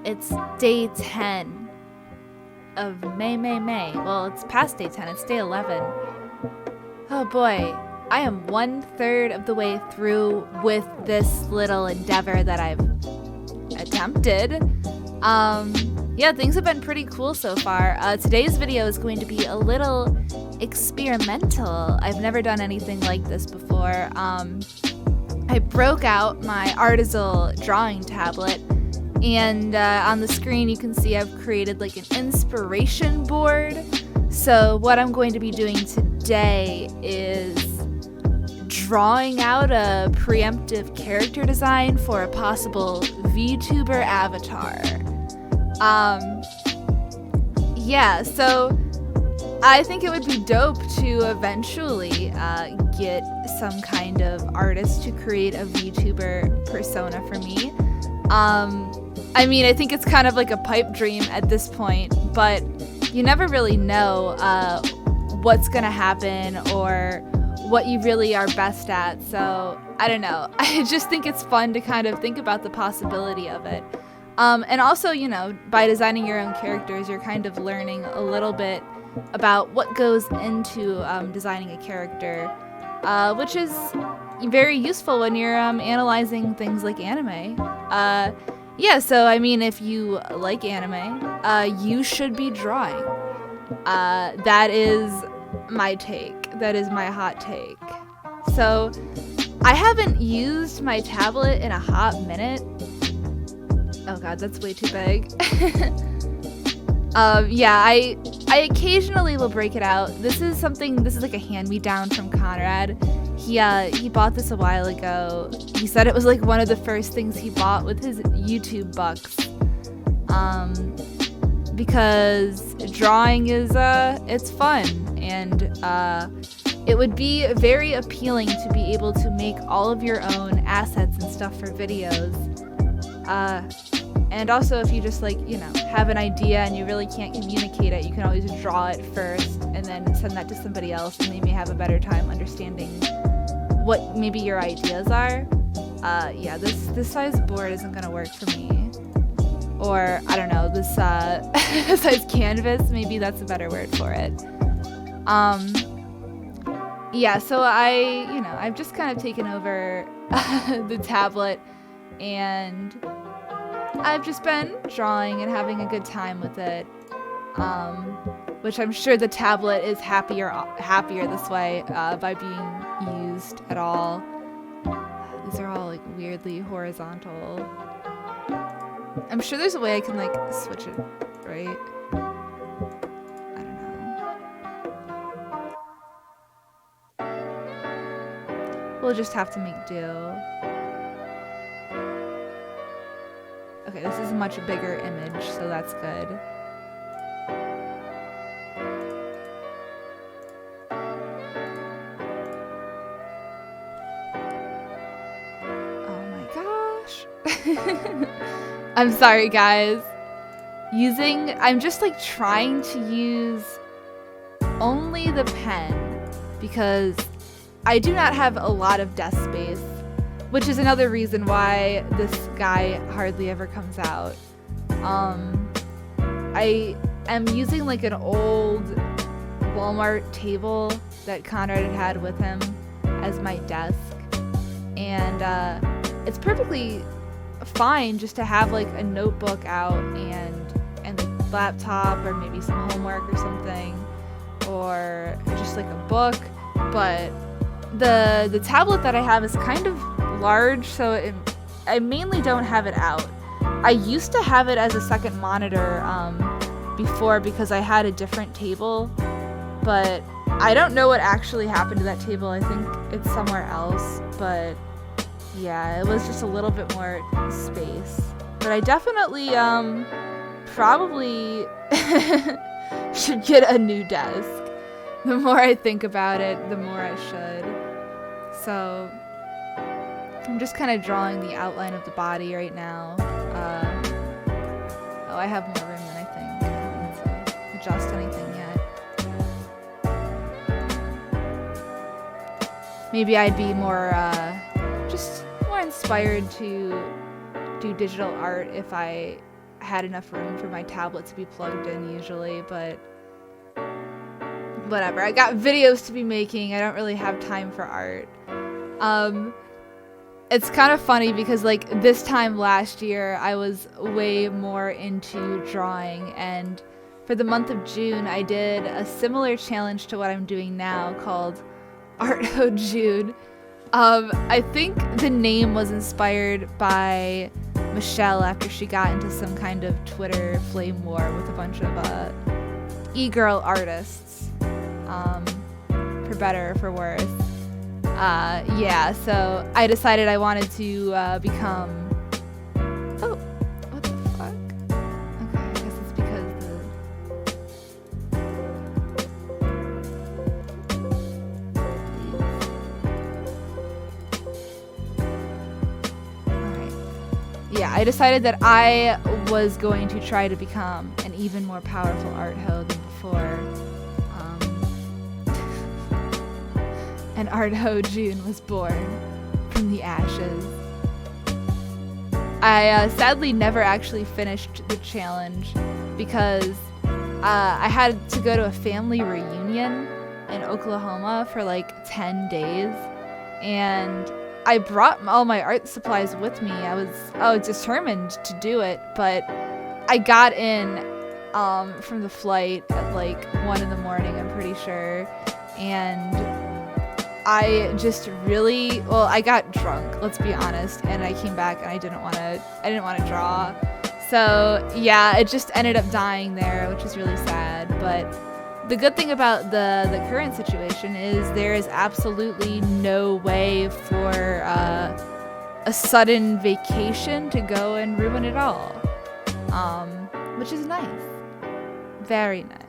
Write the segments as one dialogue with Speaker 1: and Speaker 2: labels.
Speaker 1: It's day 10 of May. Well, it's past day 10. It's day 11. Oh boy. I am 1/3 of the way through with this little endeavor that I've attempted. Yeah, things have been pretty cool so far. Today's video is going to be a little experimental. I've never done anything like this before. I broke out my Artisan drawing tablet, and on the screen you can see I've created like an inspiration board. So what I'm going to be doing today is drawing out a preemptive character design for a possible VTuber avatar. Yeah, so I think it would be dope to eventually get some kind of artist to create a VTuber persona for me. I mean, I think it's kind of like a pipe dream at this point, but you never really know what's gonna happen or what you really are best at, so I don't know. I just think it's fun to kind of think about the possibility of it. And also, you know, by designing your own characters, you're kind of learning a little bit about what goes into designing a character, which is very useful when you're analyzing things like anime. Yeah, so I mean, if you like anime, you should be drawing. That is my take. That is my hot take. So I haven't used my tablet in a hot minute. Oh god, that's way too big. Yeah, I occasionally will break it out. This is like a hand-me-down from Conrad. He bought this a while ago. He said it was like one of the first things he bought with his YouTube bucks. Because drawing is it's fun, and it would be very appealing to be able to make all of your own assets and stuff for videos. And also, if you just like, you know, have an idea and you really can't communicate it, you can always draw it first and then send that to somebody else, and they may have a better time understanding what maybe your ideas are. Yeah, this size board isn't gonna work for me. Or, I don't know, this size canvas, maybe that's a better word for it. Yeah, so I've just kind of taken over the tablet, and I've just been drawing and having a good time with it, which I'm sure the tablet is happier this way by being used at all. These are all like weirdly horizontal. I'm sure there's a way I can like switch it, right? I don't know. We'll just have to make do. Okay, this is a much bigger image, so that's good. Oh my gosh. I'm sorry, guys. I'm just like trying to use only the pen because I do not have a lot of desk space, which is another reason why this guy hardly ever comes out. I am using like an old Walmart table that Conrad had with him as my desk, and it's perfectly fine just to have like a notebook out and a laptop or maybe some homework or something, or just like a book. But the tablet that I have is kind of large, so I mainly don't have it out. I used to have it as a second monitor before because I had a different table, but I don't know what actually happened to that table. I think it's somewhere else, but yeah, it was just a little bit more space. But I definitely probably should get a new desk. The more I think about it, the more I should. So I'm just kind of drawing the outline of the body right now. Oh, I have more room than I think. I don't need to adjust anything yet. Maybe I'd be more, just more inspired to do digital art if I had enough room for my tablet to be plugged in usually, but whatever. I got videos to be making. I don't really have time for art. It's kind of funny because like this time last year I was way more into drawing, and for the month of June I did a similar challenge to what I'm doing now called Art Ho June. I think the name was inspired by Michelle after she got into some kind of Twitter flame war with a bunch of e-girl artists, for better or for worse. Yeah, so I decided I wanted to become... Oh, what the fuck? Okay, I guess it's because Alright. Yeah, I decided that I was going to try to become an even more powerful art hoe than before. And Art Ho June was born from the ashes. I sadly never actually finished the challenge because I had to go to a family reunion in Oklahoma for like 10 days, and I brought all my art supplies with me. I was determined to do it, but I got in from the flight at like 1 in the morning, I'm pretty sure, and I just really, well, I got drunk, let's be honest, and I came back and I didn't want to draw. So yeah, it just ended up dying there, which is really sad. But the good thing about the current situation is there is absolutely no way for a sudden vacation to go and ruin it all, which is nice, very nice.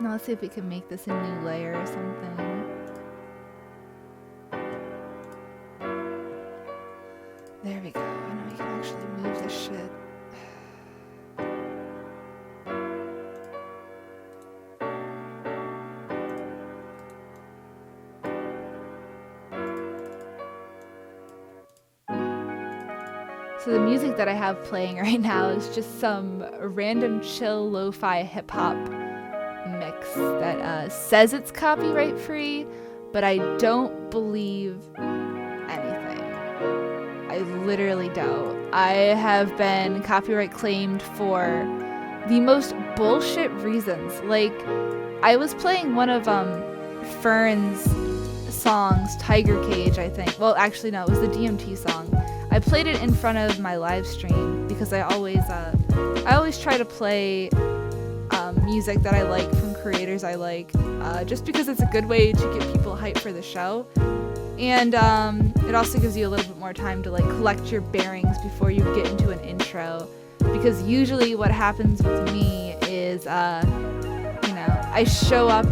Speaker 1: Now let's see if we can make this a new layer or something. There we go. Now we can actually move this shit. So the music that I have playing right now is just some random chill lo-fi hip-hop mix that says it's copyright free, but I don't believe anything. I literally don't. I have been copyright claimed for the most bullshit reasons. Like, I was playing one of Fern's songs, Tiger Cage, I think. Well, actually no, it was the DMT song. I played it in front of my live stream because I always try to play music that I like from creators I like, just because it's a good way to get people hyped for the show, and it also gives you a little bit more time to like collect your bearings before you get into an intro, because usually what happens with me is I show up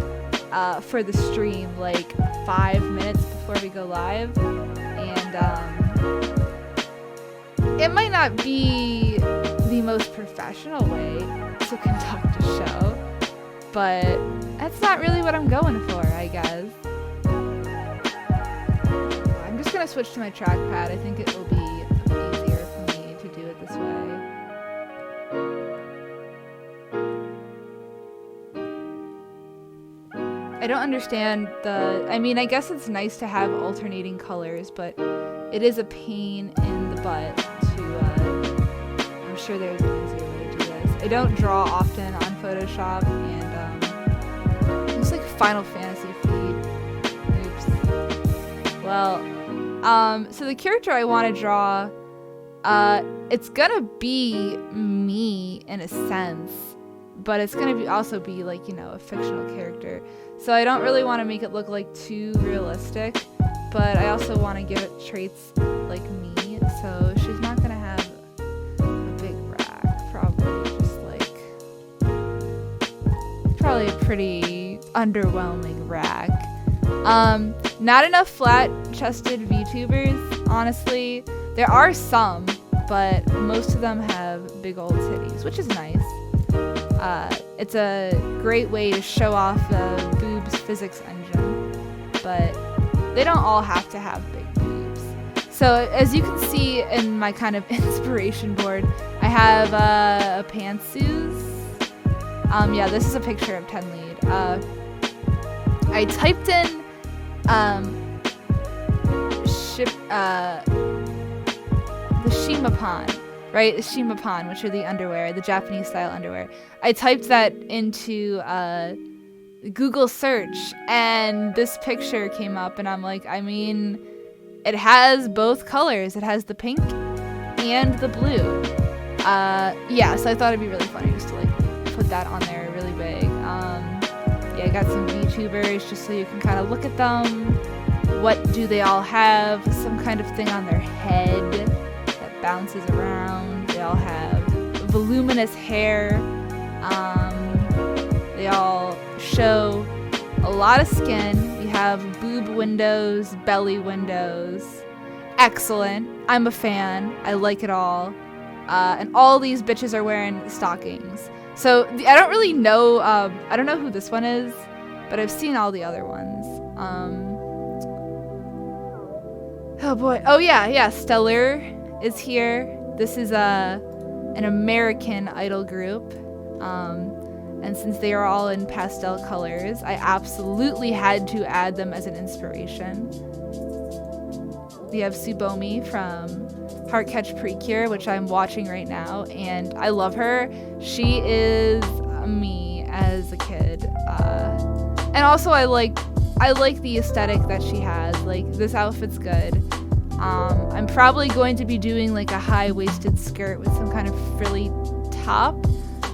Speaker 1: for the stream like 5 minutes before we go live, and it might not be the most professional way to conduct a show, but that's not really what I'm going for, I guess. I'm just gonna switch to my trackpad. I think it will be easier for me to do it this way. I don't understand I mean, I guess it's nice to have alternating colors, but it is a pain in the butt to, I'm sure there's an easier way to do this. I don't draw often on Photoshop, and it looks like Final Fantasy feed. Oops. Well, so the character I want to draw, it's gonna be me in a sense, but it's gonna also be like, a fictional character. So I don't really want to make it look like too realistic, but I also want to give it traits like me, so she's not gonna have a big rack, probably just like, probably a pretty underwhelming rack. Not enough flat-chested VTubers, honestly. There are some, but most of them have big old titties, which is nice. It's a great way to show off the boobs physics engine, but they don't all have to have big boobs. So as you can see in my kind of inspiration board, I have a Pantsu's. Yeah, this is a picture of 10 lead. I typed in the shimapan, right? The shimapan, which are the underwear, the Japanese style underwear. I typed that into Google search, and this picture came up, and I'm like, I mean, it has both colors. It has the pink and the blue. Yeah, so I thought it'd be really funny just to like put that on there really big. Yeah, I got some VTubers just so you can kind of look at them. What do they all have? Some kind of thing on their head that bounces around. They all have voluminous hair. They all show a lot of skin. We have boob windows, belly windows. Excellent. I'm a fan. I like it all. And all these bitches are wearing stockings. So I don't really know. I don't know who this one is, but I've seen all the other ones. Oh boy. Oh yeah. Stellure is here. This is an American idol group. And since they are all in pastel colors, I absolutely had to add them as an inspiration. We have Tsubomi from Heartcatch Precure, which I'm watching right now, and I love her. She is me as a kid. And also I like the aesthetic that she has. Like, this outfit's good. I'm probably going to be doing like a high-waisted skirt with some kind of frilly top,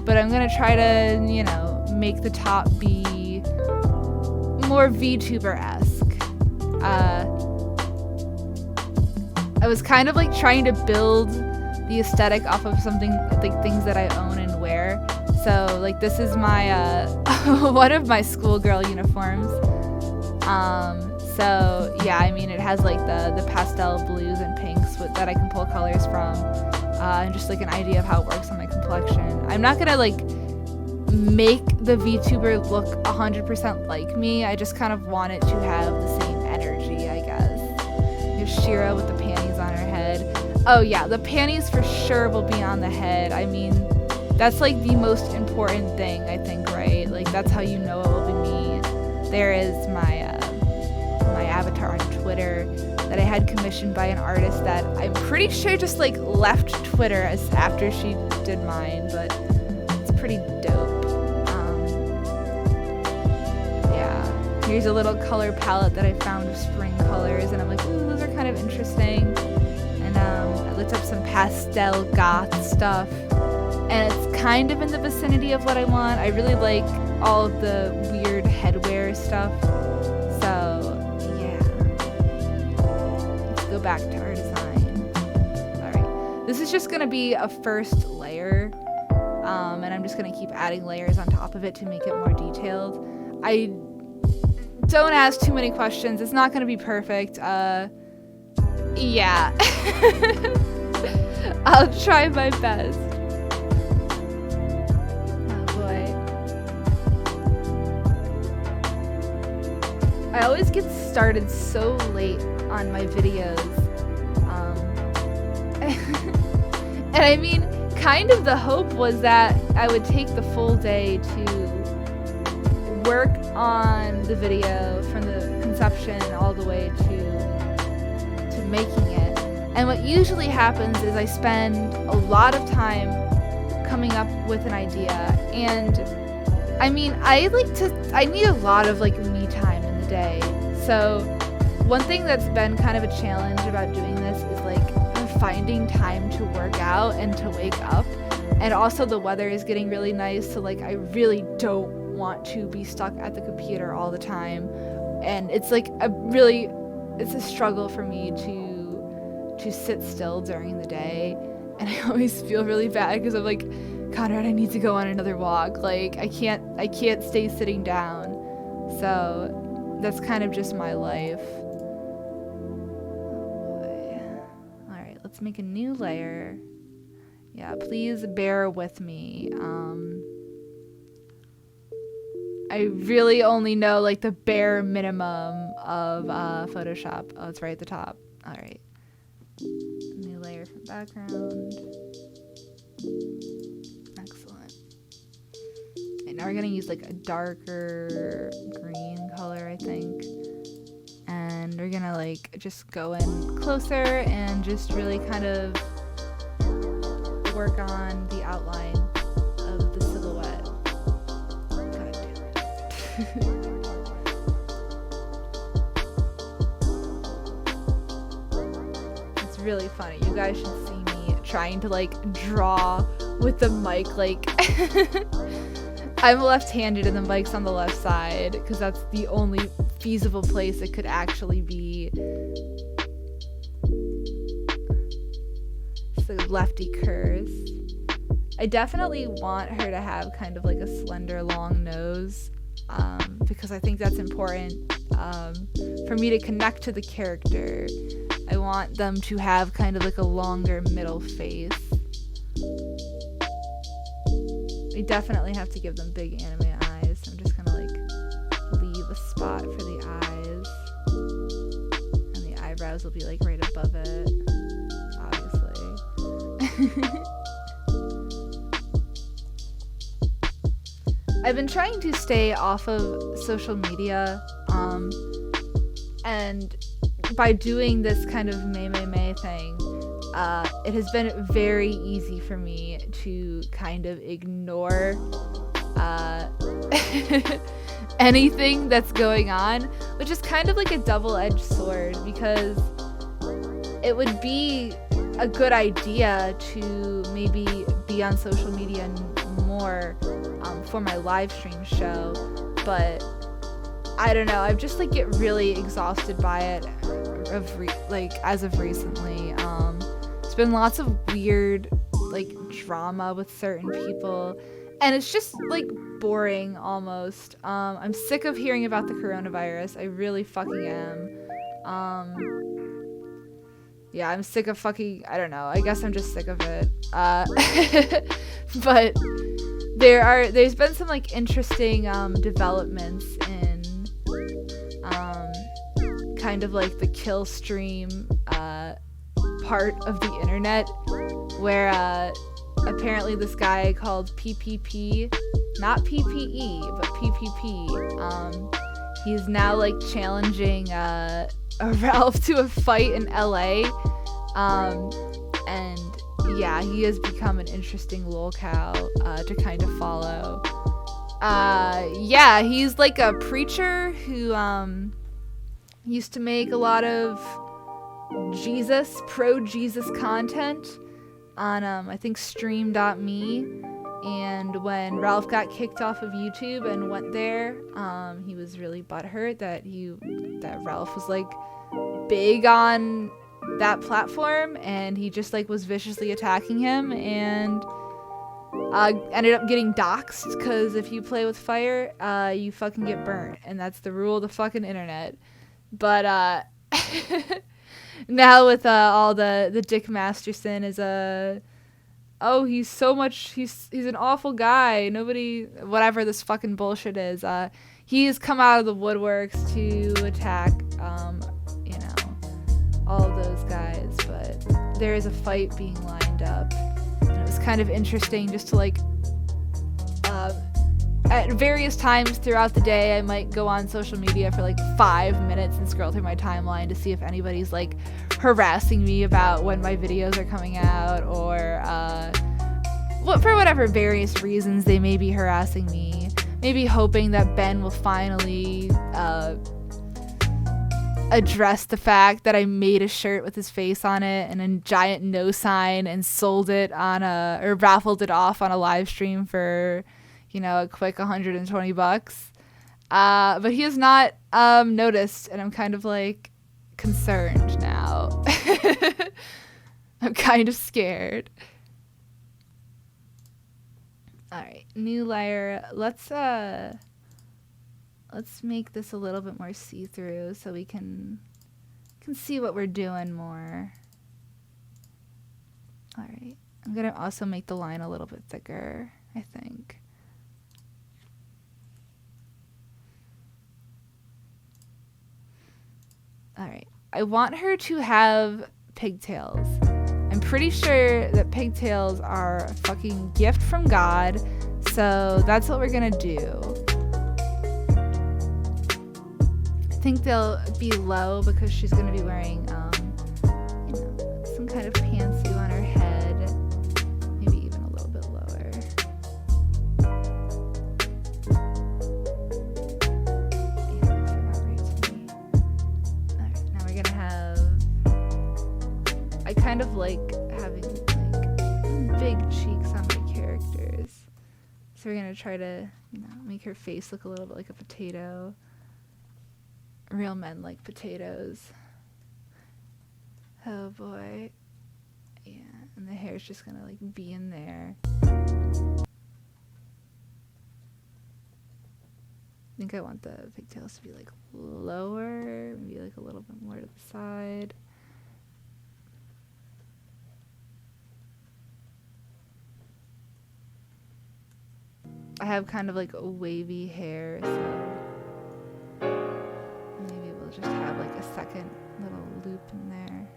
Speaker 1: but I'm gonna try to, you know, make the top be more VTuber-esque. I was kind of like trying to build the aesthetic off of something, like things that I own and wear. So like this is my one of my schoolgirl uniforms. So yeah, I mean, it has like the pastel blues and pinks that I can pull colors from, and just like an idea of how it works on my complexion. I'm not gonna like make the VTuber look 100% like me. I just kind of want it to have the same energy, I guess. Here's Shira with the panties on her head. Oh yeah, the panties for sure will be on the head. I mean, that's like the most important thing, I think, right? Like, that's how you know it will be me. There is my my avatar on Twitter that I had commissioned by an artist that I'm pretty sure just like left Twitter as after she did mine, but it's pretty dope. Yeah, here's a little color palette that I found of spring colors, and I'm like, ooh, those are kind of interesting. And I looked up some pastel goth stuff, and it's kind of in the vicinity of what I want. I really like all of the weird headwear stuff. So yeah, let's go back to our design. All right, this is just gonna be a first layer, and I'm just gonna keep adding layers on top of it to make it more detailed. I don't ask too many questions. It's not gonna be perfect. Yeah. I'll try my best. Oh boy. I always get started so late on my videos. And I mean, kind of the hope was that I would take the full day to work on the video from the conception all the way to making it. And what usually happens is I spend a lot of time coming up with an idea, and I mean, I need a lot of like me time in the day. So one thing that's been kind of a challenge about doing this is like finding time to work out and to wake up. And also the weather is getting really nice, so like I really don't want to be stuck at the computer all the time. And it's like it's a struggle for me to sit still during the day, and I always feel really bad because I'm like, Conrad, I need to go on another walk. Like I can't stay sitting down. So that's kind of just my life. Oh boy. All right, let's make a new layer. Yeah, please bear with me. I really only know like the bare minimum of Photoshop. Oh, it's right at the top. All right. New layer from background. Excellent. And now we're gonna use like a darker green color, I think. And we're gonna like just go in closer and just really kind of work on the outline of the silhouette. God damn it. It's really funny. You guys should see me trying to like draw with the mic. Like I'm left-handed and the mic's on the left side because that's the only feasible place it could actually be. So lefty curves. I definitely want her to have kind of like a slender long nose because I think that's important for me to connect to the character. I want them to have kind of like a longer middle face. We definitely have to give them big anime eyes, so I'm just gonna like leave a spot for the eyes, and the eyebrows will be like right above it, obviously. I've been trying to stay off of social media, and by doing this kind of May thing, it has been very easy for me to kind of ignore anything that's going on, which is kind of like a double-edged sword, because it would be a good idea to maybe be on social media more for my live stream show, but I don't know, I've just like get really exhausted by it as of recently. It's been lots of weird like drama with certain people, and it's just like boring almost. I'm sick of hearing about the coronavirus. I really fucking am. Yeah, I'm sick of fucking, I don't know, I guess I'm just sick of it. But there's been some like interesting developments in kind of like the kill stream part of the internet, where apparently this guy called PPP, not PPE, but PPP, he's now like challenging Ralph to a fight in LA, and yeah, he has become an interesting lolcow to kind of follow. Yeah, he's like a preacher who used to make a lot of pro-Jesus content on I think stream.me, and when Ralph got kicked off of YouTube and went there, he was really butthurt that Ralph was like big on that platform, and he just like was viciously attacking him, and ended up getting doxxed, because if you play with fire, you fucking get burnt, and that's the rule of the fucking internet. But now with all the Dick Masterson is he's an awful guy, nobody, whatever this fucking bullshit is, he's come out of the woodworks to attack all of those guys, but there is a fight being lined up, and it was kind of interesting just to like at various times throughout the day, I might go on social media for like 5 minutes and scroll through my timeline to see if anybody's like harassing me about when my videos are coming out, or for whatever various reasons they may be harassing me. Maybe hoping that Ben will finally address the fact that I made a shirt with his face on it and a giant no sign and sold it or raffled it off on a live stream for, a quick $120. But he has not noticed, and I'm kind of like concerned now. I'm kind of scared. All right, new layer. Let's make this a little bit more see-through so we can see what we're doing more. All right, I'm gonna also make the line a little bit thicker, I think. All right, I want her to have pigtails. I'm pretty sure that pigtails are a fucking gift from God, so that's what we're gonna do. I think they'll be low because she's gonna be wearing, you know, some kind of pantsu on her head, maybe even a little bit lower. Yeah, that's about right to me. Alright, now we're gonna have, I kind of like having like big cheeks on my characters. So we're gonna try to, you know, make her face look a little bit like a potato. Real men like potatoes. Oh boy. Yeah, and the hair's just gonna like be in there. I think I want the pigtails to be like lower, maybe like a little bit more to the side. I have kind of like a wavy hair, so maybe we'll just have like a second little loop in there.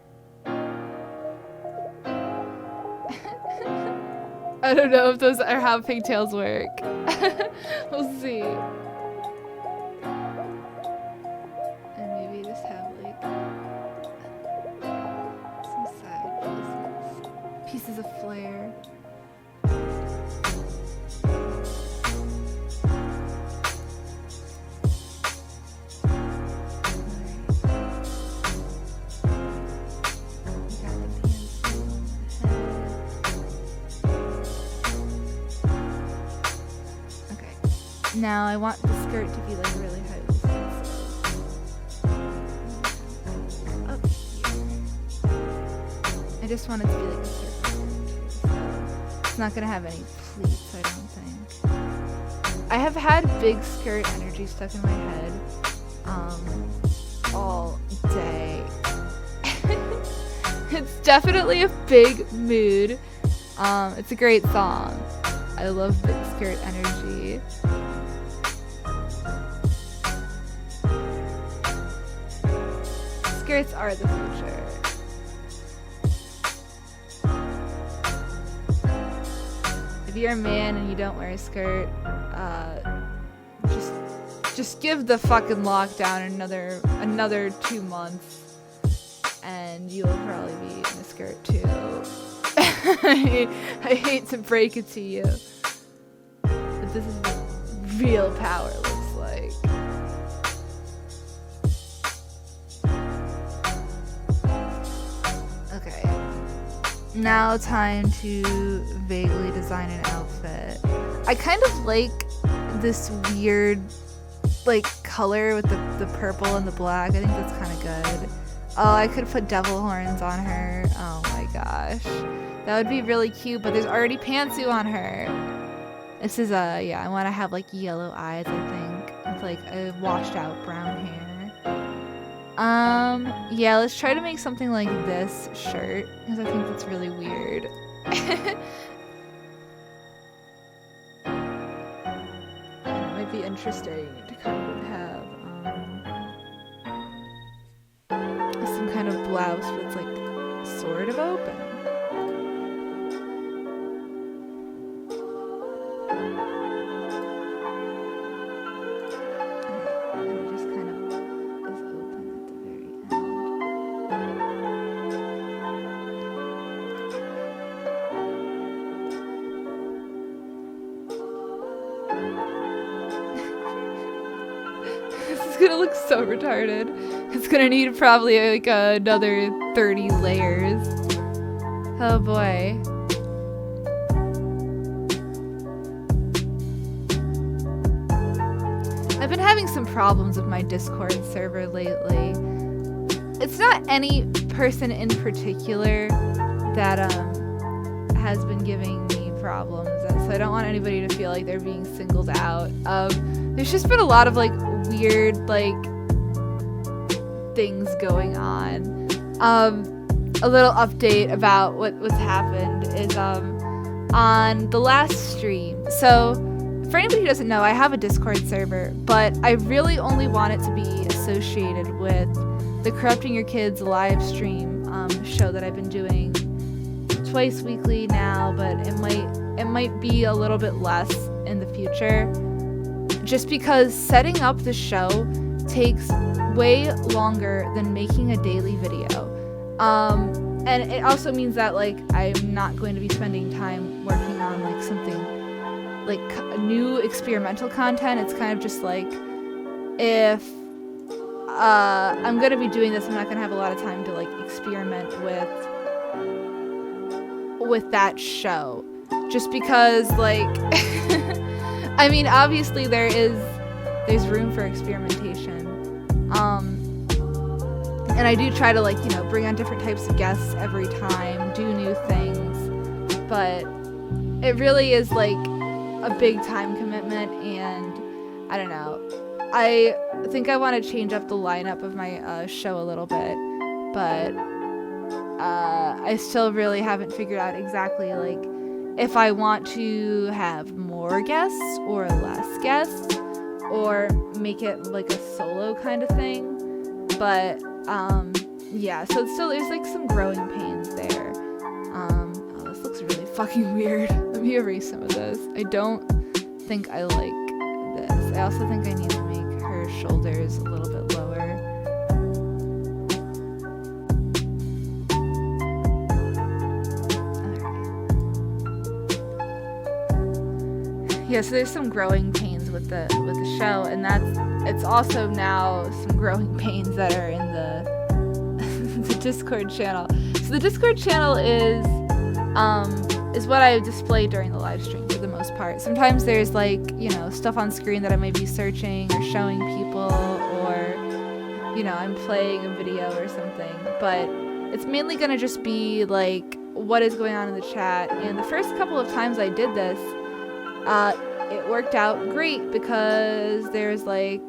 Speaker 1: I don't know if those are how pigtails work. We'll see. And maybe just have like some side pieces of flair. Now I want the skirt to be like really high up here. I just want it to be like a circle. It's not gonna have any pleats, I don't think. I have had big skirt energy stuck in my head all day. It's definitely a big mood. It's a great song. I love big skirt energy. Skirts are the future. If you're a man and you don't wear a skirt, just give the fucking lockdown another 2 months, and you'll probably be in a skirt too. I hate to break it to you, but this is what real power looks like. Okay, now time to vaguely design an outfit. I kind of like this weird like color with the purple and the black. I think that's kind of good. Oh, I could put devil horns on her. Oh my gosh, that would be really cute, but there's already pantsu on her. This is yeah, I want to have like yellow eyes, I think, with like a washed out brown hair. Yeah, let's try to make something like this shirt, because I think that's really weird. And it might be interesting to kind of have some kind of blouse that's like sort of open. Gonna look so retarded. It's gonna need probably like another 30 layers. Oh boy. I've been having some problems with my Discord server lately. It's not any person in particular that has been giving me problems, and so I don't want anybody to feel like they're being singled out. There's just been a lot of like weird like things going on. A little update about what's happened is on the last stream. So for anybody who doesn't know, I have a Discord server, but I really only want it to be associated with the Corrupting Your Kids live stream show that I've been doing twice weekly now, but it might be a little bit less in the future, just because setting up the show takes way longer than making a daily video. And it also means that like I'm not going to be spending time working on like something like new experimental content. It's kind of just like, if I'm going to be doing this, I'm not going to have a lot of time to like experiment with that show, just because like I mean, obviously there's room for experimentation, and I do try to like, you know, bring on different types of guests every time, do new things, but it really is like a big time commitment, and I don't know, I think I want to change up the lineup of my show a little bit, but I still really haven't figured out exactly like if I want to have more guests or less guests, or make it like a solo kind of thing. But yeah, so still there's like some growing pains there. Oh, this looks really fucking weird. Let me erase some of this. I don't think I like this. I also think I need to make her shoulders a little bit lower. Yeah, so there's some growing pains with the show, and it's also now some growing pains that are in the Discord channel. So the Discord channel is what I display during the live stream for the most part. Sometimes there's like, you know, stuff on screen that I might be searching or showing people, or, you know, I'm playing a video or something, but it's mainly gonna just be like what is going on in the chat. And the first couple of times I did this, it worked out great, because there's like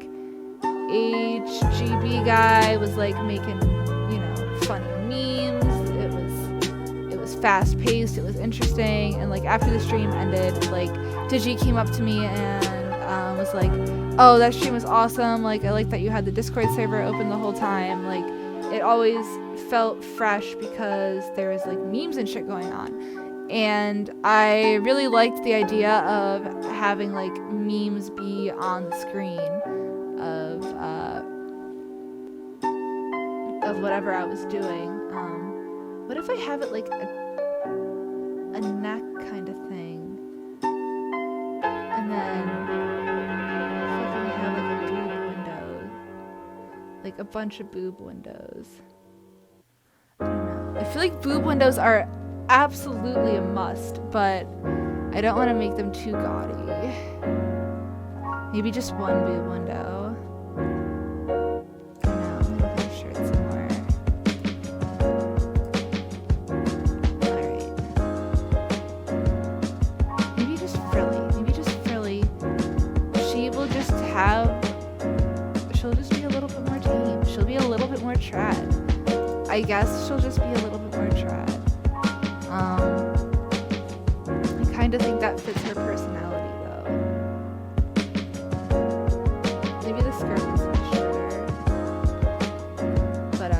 Speaker 1: HGB guy was like making, you know, funny memes. It was fast paced, it was interesting, and like after the stream ended, like Digi came up to me and was like, oh, that stream was awesome, like I like that you had the Discord server open the whole time. Like it always felt fresh because there was like memes and shit going on. And I really liked the idea of having like memes be on the screen of whatever I was doing. What if I have it like a neck kind of thing, and then if I have like a boob window, like a bunch of boob windows. I don't know. I feel like boob windows are absolutely a must, but I don't want to make them too gaudy. Maybe just one boob window. I don't know, I'm gonna put a shirt somewhere. Alright. Maybe just frilly. She'll just be a little bit more tame. She'll be a little bit more trad. I guess she'll just be a little bit more trad. I kind of think that fits her personality, though. Maybe the skirt is much shorter. But,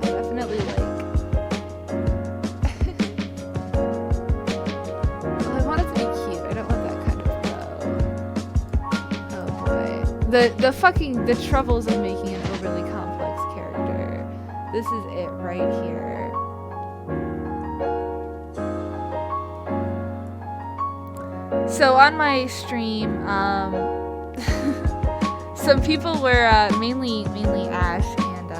Speaker 1: yeah, definitely, like... well, I want it to be cute. I don't want that kind of bow. Oh, boy. The troubles of making an overly complex character. This is it right here. So on my stream, some people were mainly Ash and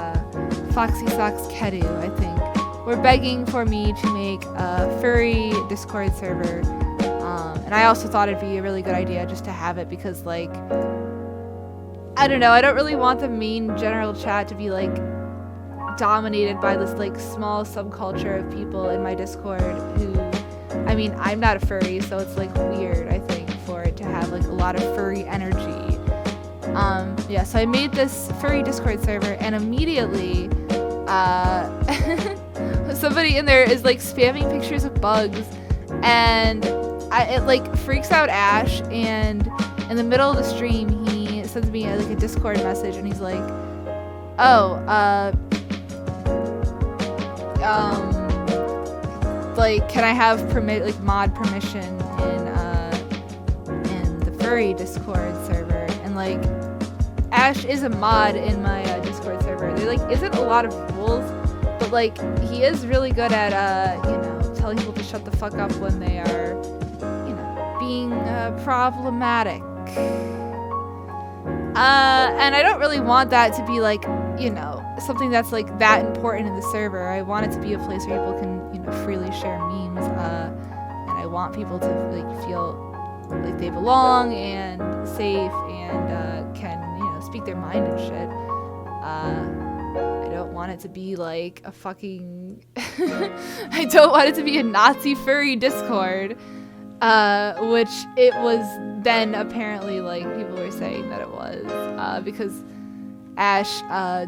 Speaker 1: Foxy Socks Kedu, I think, were begging for me to make a furry Discord server. And I also thought it'd be a really good idea just to have it, because like, I don't know, I don't really want the main general chat to be like dominated by this like small subculture of people in my Discord who, I mean, I'm not a furry, so it's like weird, I think, for it to have like a lot of furry energy. Yeah, so I made this furry Discord server, and immediately somebody in there is like spamming pictures of bugs, and it like freaks out Ash, and in the middle of the stream he sends me like a Discord message, and he's like, Oh, like, can I have mod permission in the furry Discord server? And like, Ash is a mod in my Discord server. There like isn't a lot of rules, but like he is really good at telling people to shut the fuck up when they are, being problematic. And I don't really want that to be like, something that's like that important in the server. I want it to be a place where people can, freely share memes. And I want people to like feel like they belong and safe and can, speak their mind and shit. I don't want it to be like a fucking I don't want it to be a Nazi furry Discord. Which it was then apparently, like, people were saying that it was, because Ash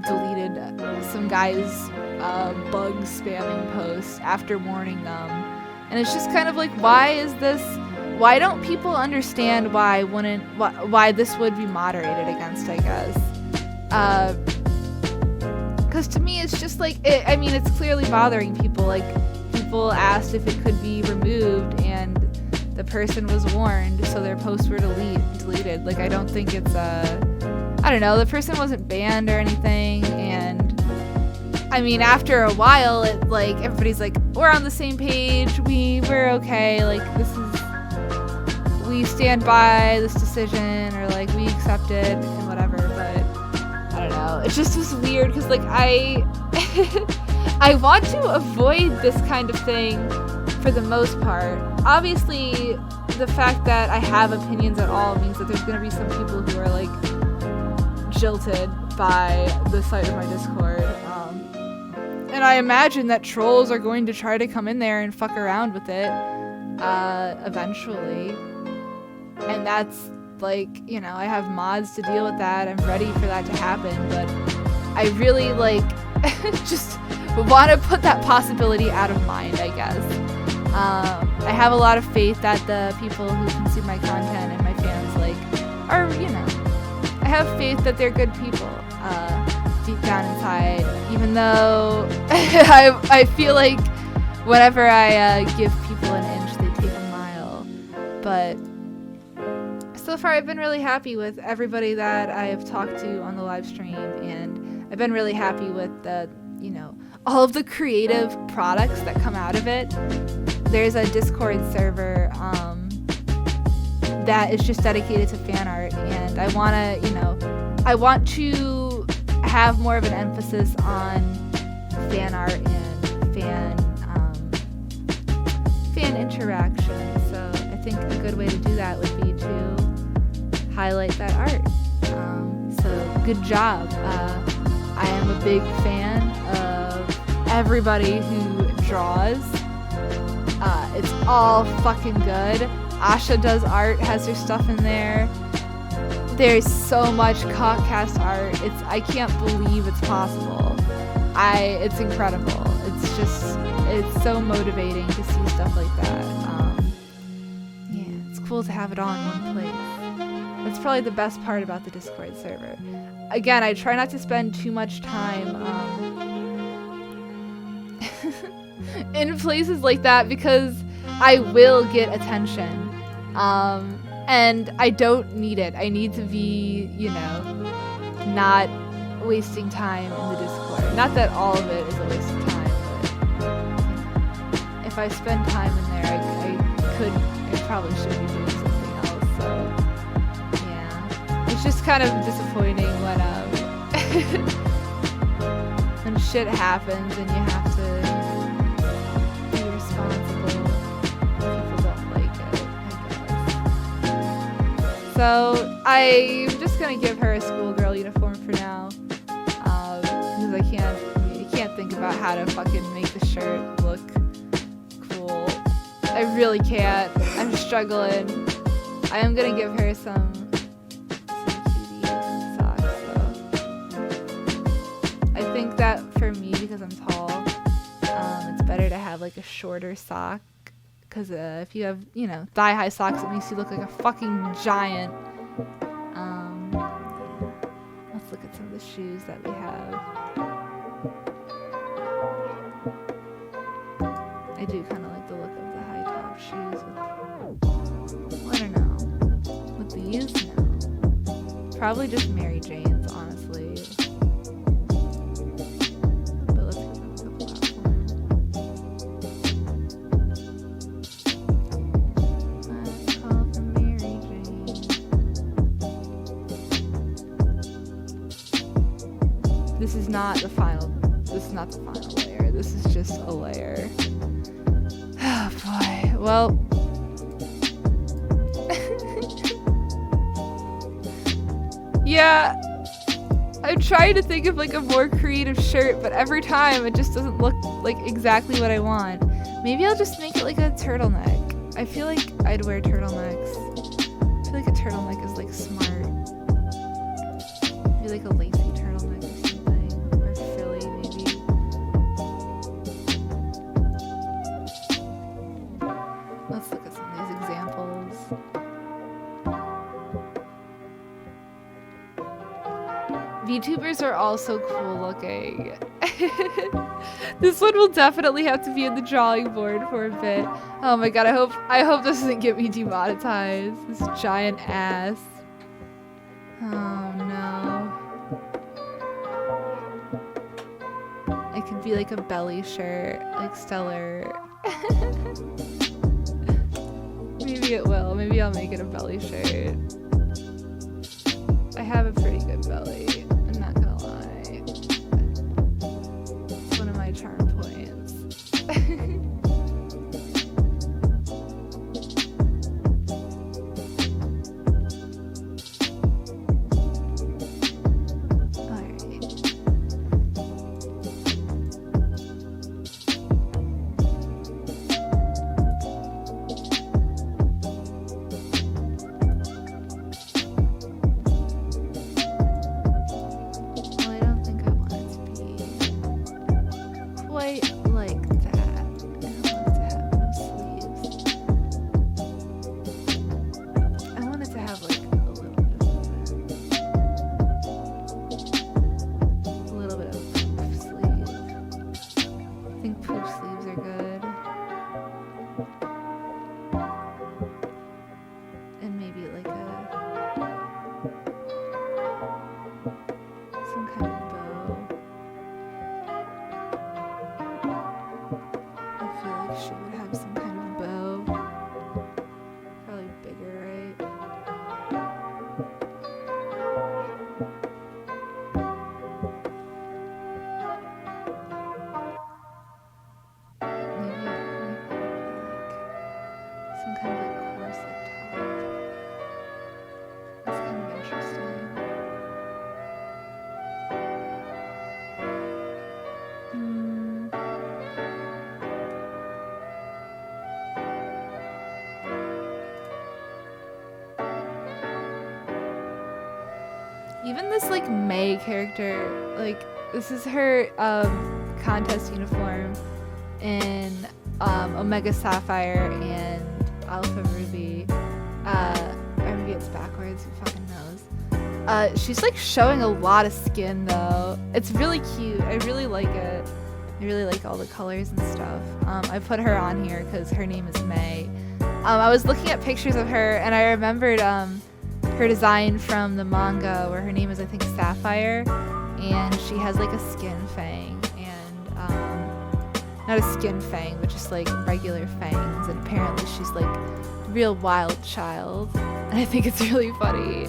Speaker 1: deleted some guy's bug spamming post after warning them. And it's just kind of like, why don't people understand why this would be moderated against, I guess? Because to me, it's just like, it's clearly bothering people. Like, people asked if it could be removed, and the person was warned, so their posts were deleted. Like, I don't think it's I don't know, the person wasn't banned or anything, and after a while, it like everybody's like, we're on the same page, we're okay, like we stand by this decision, or like we accept it and whatever. But I don't know, it just was weird because like I want to avoid this kind of thing for the most part. Obviously, the fact that I have opinions at all means that there's going to be some people who are like jilted by the sight of my Discord. And I imagine that trolls are going to try to come in there and fuck around with it eventually. And that's like, I have mods to deal with that. I'm ready for that to happen. But I really like just want to put that possibility out of mind, I guess. I have a lot of faith that the people who consume my content and my fans are, I have faith that they're good people, deep down inside, even though I feel like whenever I give people an inch, they take a mile. But so far I've been really happy with everybody that I have talked to on the live stream, and I've been really happy with the, all of the creative products that come out of it. There's a Discord server that is just dedicated to fan art, and I want to have more of an emphasis on fan art and fan interaction. So I think a good way to do that would be to highlight that art. So good job. I am a big fan of everybody who draws. It's all fucking good. Asha does art, has her stuff in there. There's so much cockcast art. I can't believe it's possible. It's incredible. It's so motivating to see stuff like that. Yeah, it's cool to have it all in one place. That's probably the best part about the Discord server. Again, I try not to spend too much time in places like that because I will get attention. And I don't need it. I need to be, not wasting time in the Discord. Not that all of it is a waste of time, but if I spend time in there, I probably should be doing something else. So, yeah. It's just kind of disappointing when shit happens and you have to be responsible. People don't like it, I guess. So I'm just gonna give her a schoolgirl uniform for now, because I can't think about how to fucking make the shirt look cool. I really can't. I'm struggling. I am gonna give her some cutie socks though. I think that for me, because I'm tall, it's better to have like a shorter sock. Because if you have, thigh-high socks, it makes you look like a fucking giant. Let's look at some of the shoes that we have. I do kind of like the look of the high top shoes. I don't know. With these, no. Probably just Mary Jane's, honestly. But let's get them on the platform. Let's call for Mary Jane. This is not the final. This is not the final layer. This is just a layer. Oh boy. Well. Yeah, I'm trying to think of like a more creative shirt, but every time it just doesn't look like exactly what I want. Maybe I'll just make it like a turtleneck. I feel like I'd wear turtlenecks. I feel like a turtleneck is like smart. Maybe like a lacy turtleneck or something. Or frilly maybe. Let's look at some of these examples. VTubers are also cool looking. This one will definitely have to be in the drawing board for a bit. Oh my god, I hope this doesn't get me demonetized. This giant ass. Oh no. It could be like a belly shirt, like Stellure. Maybe it will. Maybe I'll make it a belly shirt. I have a pretty good belly. I'm not gonna lie. It's one of my charm points. Even this like May character, like this is her contest uniform in Omega Sapphire and Alpha Ruby. Or maybe it's backwards, who fucking knows. She's like showing a lot of skin though. It's really cute. I really like it. I really like all the colors and stuff. I put her on here because her name is May. I was looking at pictures of her and I remembered her design from the manga where her name is I think Sapphire, and she has like a skin fang and not a skin fang but just like regular fangs, and apparently she's like a real wild child and I think it's really funny.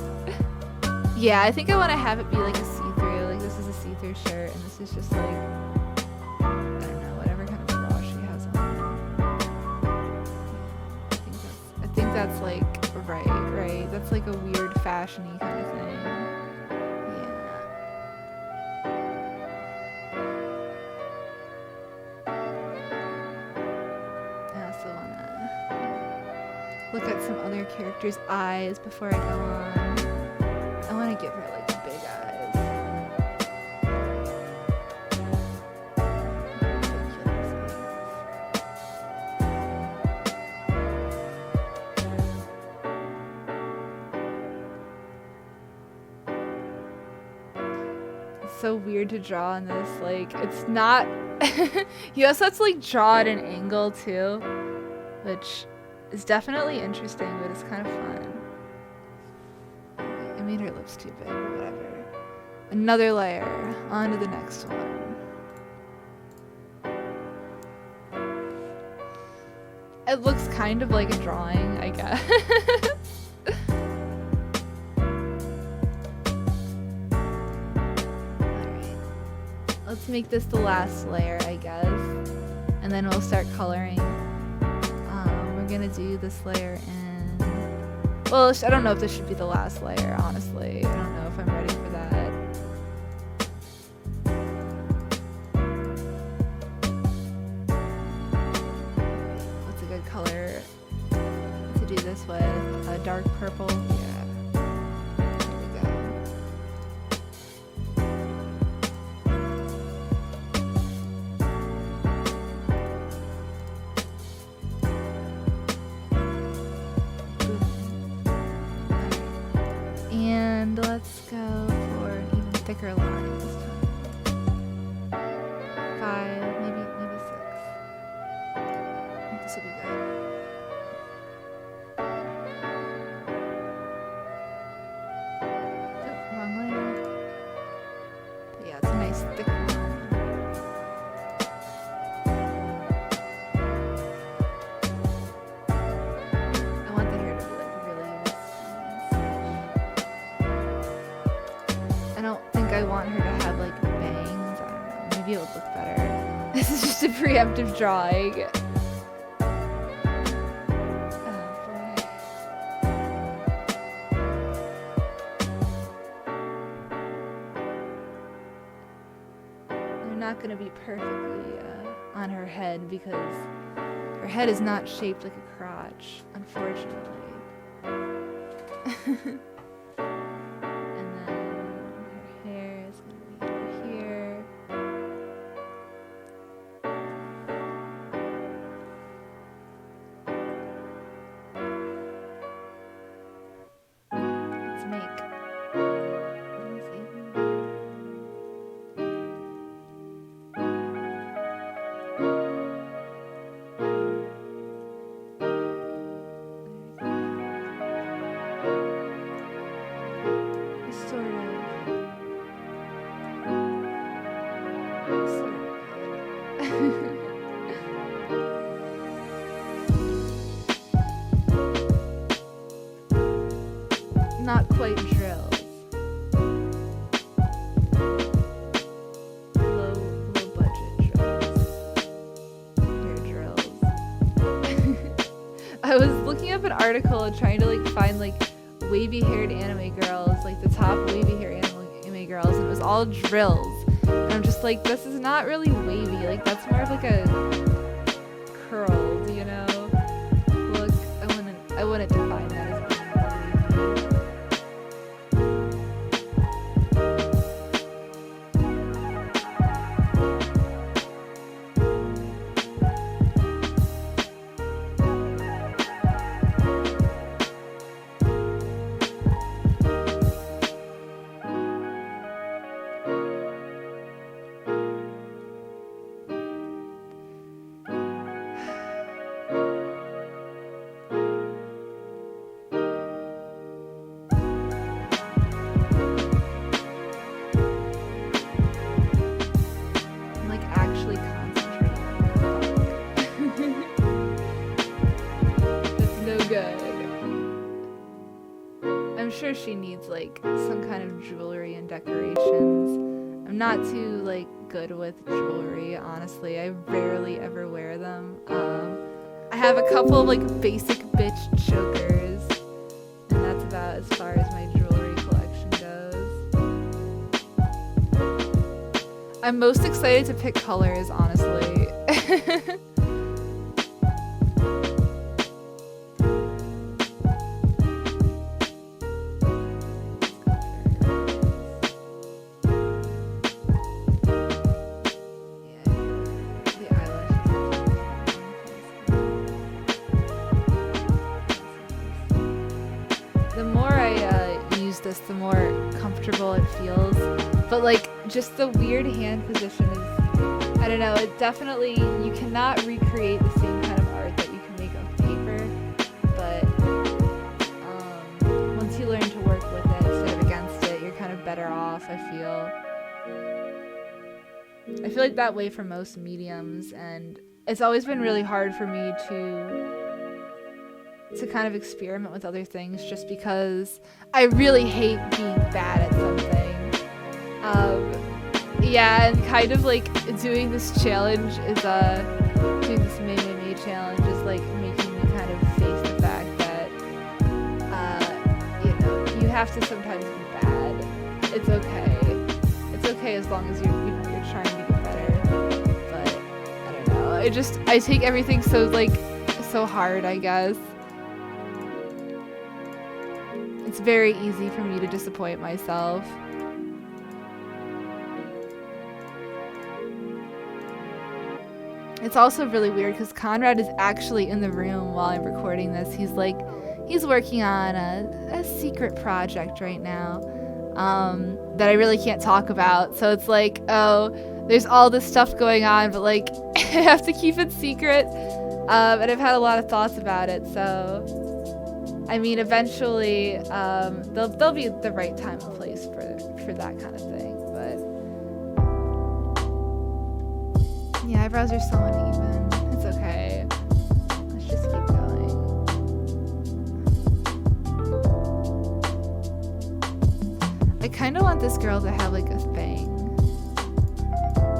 Speaker 1: Yeah, I think I want to have it be like a see-through, like this is a see-through shirt and this is just like I don't know, whatever kind of bra she has on. I think that's like right? That's like a weird fashion-y kind of thing. Yeah. I also wanna look at some other characters' eyes before I go on. I wanna give her like big eyes. so weird to draw on this. Like, it's not... You also have to, like, draw at an angle, too. Which is definitely interesting, but it's kind of fun. I made her lips too big, but whatever. Another layer. On to the next one. It looks kind of like a drawing, I guess. Alright. Let's make this the last layer, I guess. And then we'll start coloring. We're gonna do this layer in... Well, I don't know if this should be the last layer, honestly. I don't know if I'm ready for that. What's a good color to do this with? A dark purple? Yeah. There we go. And let's go for an even thicker line this time. 5, maybe 6. I think this will be good. Oh, wrong layer. But yeah, it's a nice thick line. I want the hair to be like really I don't think I want her to have like bangs. I don't know. Maybe it would look better. This is just a preemptive drawing. Oh boy. They're not going to be perfectly on her head because her head is not shaped like a crotch, unfortunately. Not quite drills. Low budget drills. Hair drills. I was looking up an article and trying to like find like wavy haired anime girls, like the top wavy haired anime girls, and it was all drills. And I'm just like, this is not really wavy. Like that's more of like a curled, you know? Look, I wouldn't define that as being wavy. Sure she needs like some kind of jewelry and decorations. I'm not too like good with jewelry, honestly. I rarely ever wear them. I have a couple of like basic bitch chokers, and that's about as far as my jewelry collection goes. I'm most excited to pick colors, honestly. The more I use this, the more comfortable it feels. But like just the weird hand position is, I don't know, it definitely, you cannot recreate the same kind of art that you can make on paper, but once you learn to work with it instead of against it, you're kind of better off, I feel like that way for most mediums, and it's always been really hard for me to kind of experiment with other things just because I really hate being bad at something. Yeah, and kind of like doing this challenge is doing this May challenge is like making me kind of face the fact that you know, you have to sometimes be bad. It's okay. It's okay as long as you're trying to get better. But I don't know. I take everything so hard, I guess. It's very easy for me to disappoint myself. It's also really weird because Conrad is actually in the room while I'm recording this. He's working on a secret project right now that I really can't talk about. So it's like, oh, there's all this stuff going on, but like I have to keep it secret. And I've had a lot of thoughts about it. So, I mean, eventually there'll be the right time and place for that kind of thing. But yeah, eyebrows are so uneven. It's okay. Let's just keep going. I kind of want this girl to have like a thing.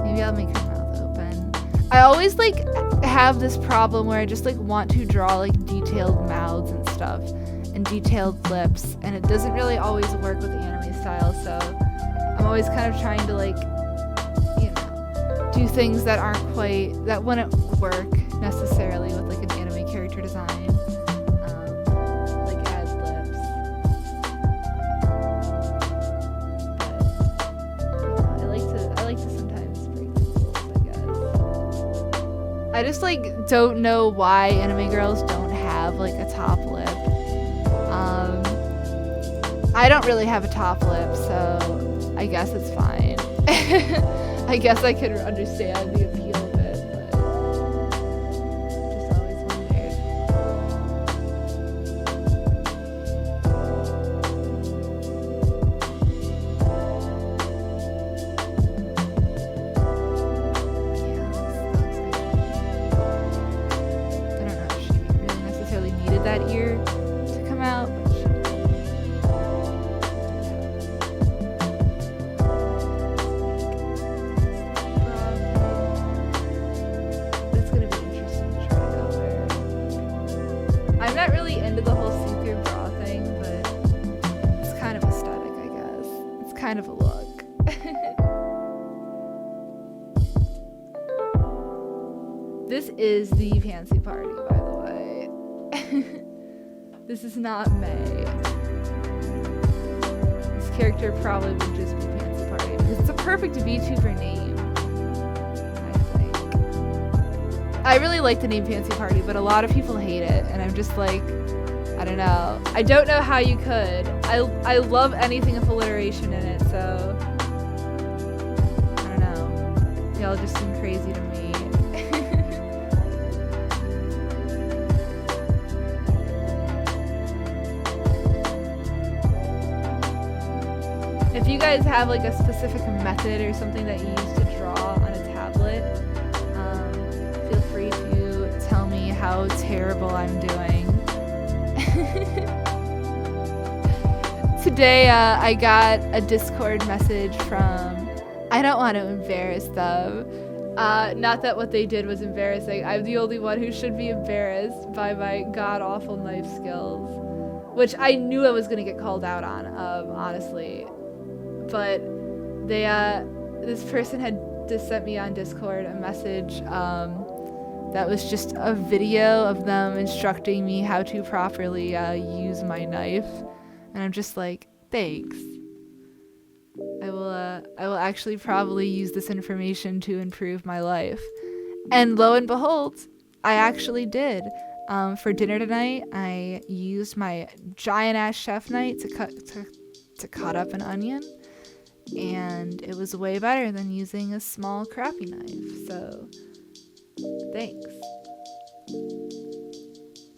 Speaker 1: Maybe I'll make her mouth open. I always like have this problem where I just like want to draw like detailed mouths and stuff and detailed lips, and it doesn't really always work with the anime style, so I'm always kind of trying to like, you know, do things that wouldn't work necessarily with like an anime character design, like add lips. But I like to sometimes break the rules, I guess. I just like don't know why anime girls don't have like a top lip. I don't really have a top lip, so I guess it's fine. I guess I could understand the appeal of it, but just always wondered. Yeah, I don't know if she really necessarily needed that ear to come out, but she did. I'm not really into the whole see-through bra thing, but it's kind of aesthetic, I guess. It's kind of a look. This is the Pantsu party, by the way. This is not May. This character probably would just be Pantsu party because it's a perfect VTuber name, I think. I really like the name Pantsu Party, but a lot of people hate it, and I'm just like, I don't know. I don't know how you could. I love anything with alliteration in it, so I don't know. Y'all just seem crazy to me. If you guys have like a specific method or something that you use to draw on a tablet, feel free to tell me how terrible I'm doing. Today I got a Discord message from, I don't want to embarrass them. Not that what they did was embarrassing. I'm the only one who should be embarrassed by my god-awful knife skills, which I knew I was going to get called out on, honestly. But this person had just sent me on Discord a message that was just a video of them instructing me how to properly use my knife, and I'm just like, thanks. I will actually probably use this information to improve my life. And lo and behold, I actually did. For dinner tonight, I used my giant ass chef knife to cut up an onion. and it was way better than using a small crappy knife, so thanks.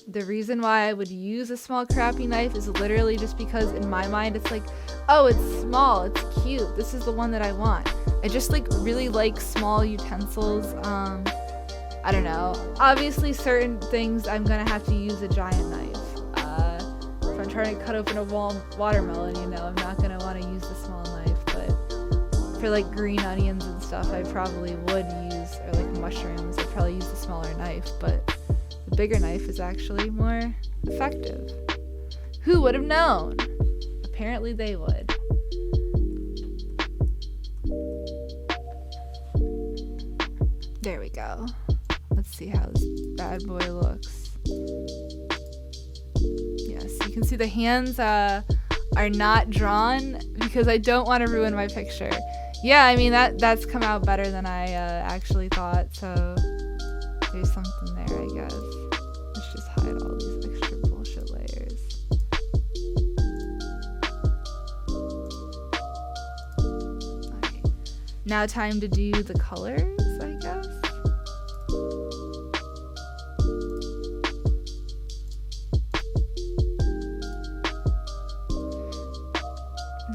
Speaker 1: The reason why I would use a small crappy knife is literally just because in my mind it's like, oh, it's small, it's cute, this is the one that I want. I just like really like small utensils. I don't know. Obviously certain things I'm gonna have to use a giant knife. If I'm trying to cut open a watermelon, you know, I'm not gonna want to use the small knife, but for like green onions and stuff, I probably would use, or like mushrooms, I'd probably use the smaller knife, but the bigger knife is actually more effective. Who would have known? Apparently they would. There we go. Let's see how this bad boy looks. Yes, you can see the hands are not drawn because I don't want to ruin my picture. Yeah, I mean that's come out better than I actually thought, so there's something there, I guess. Let's just hide all these extra bullshit layers. Okay. Now time to do the colors, I guess.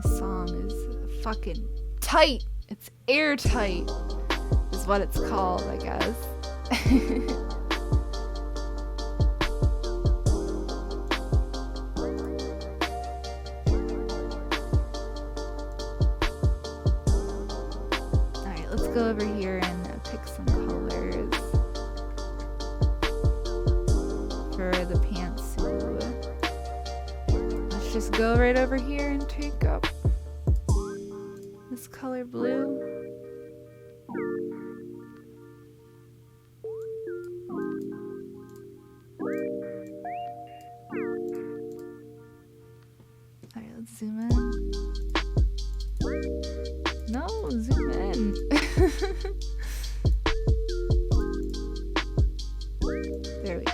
Speaker 1: This song is fucking tight. It's airtight is what it's called, I guess. Alright, let's go over here and pick some colors for the Pantsu. Let's just go right over here and take up this color blue. Alright, let's zoom in. No, zoom in. There we go.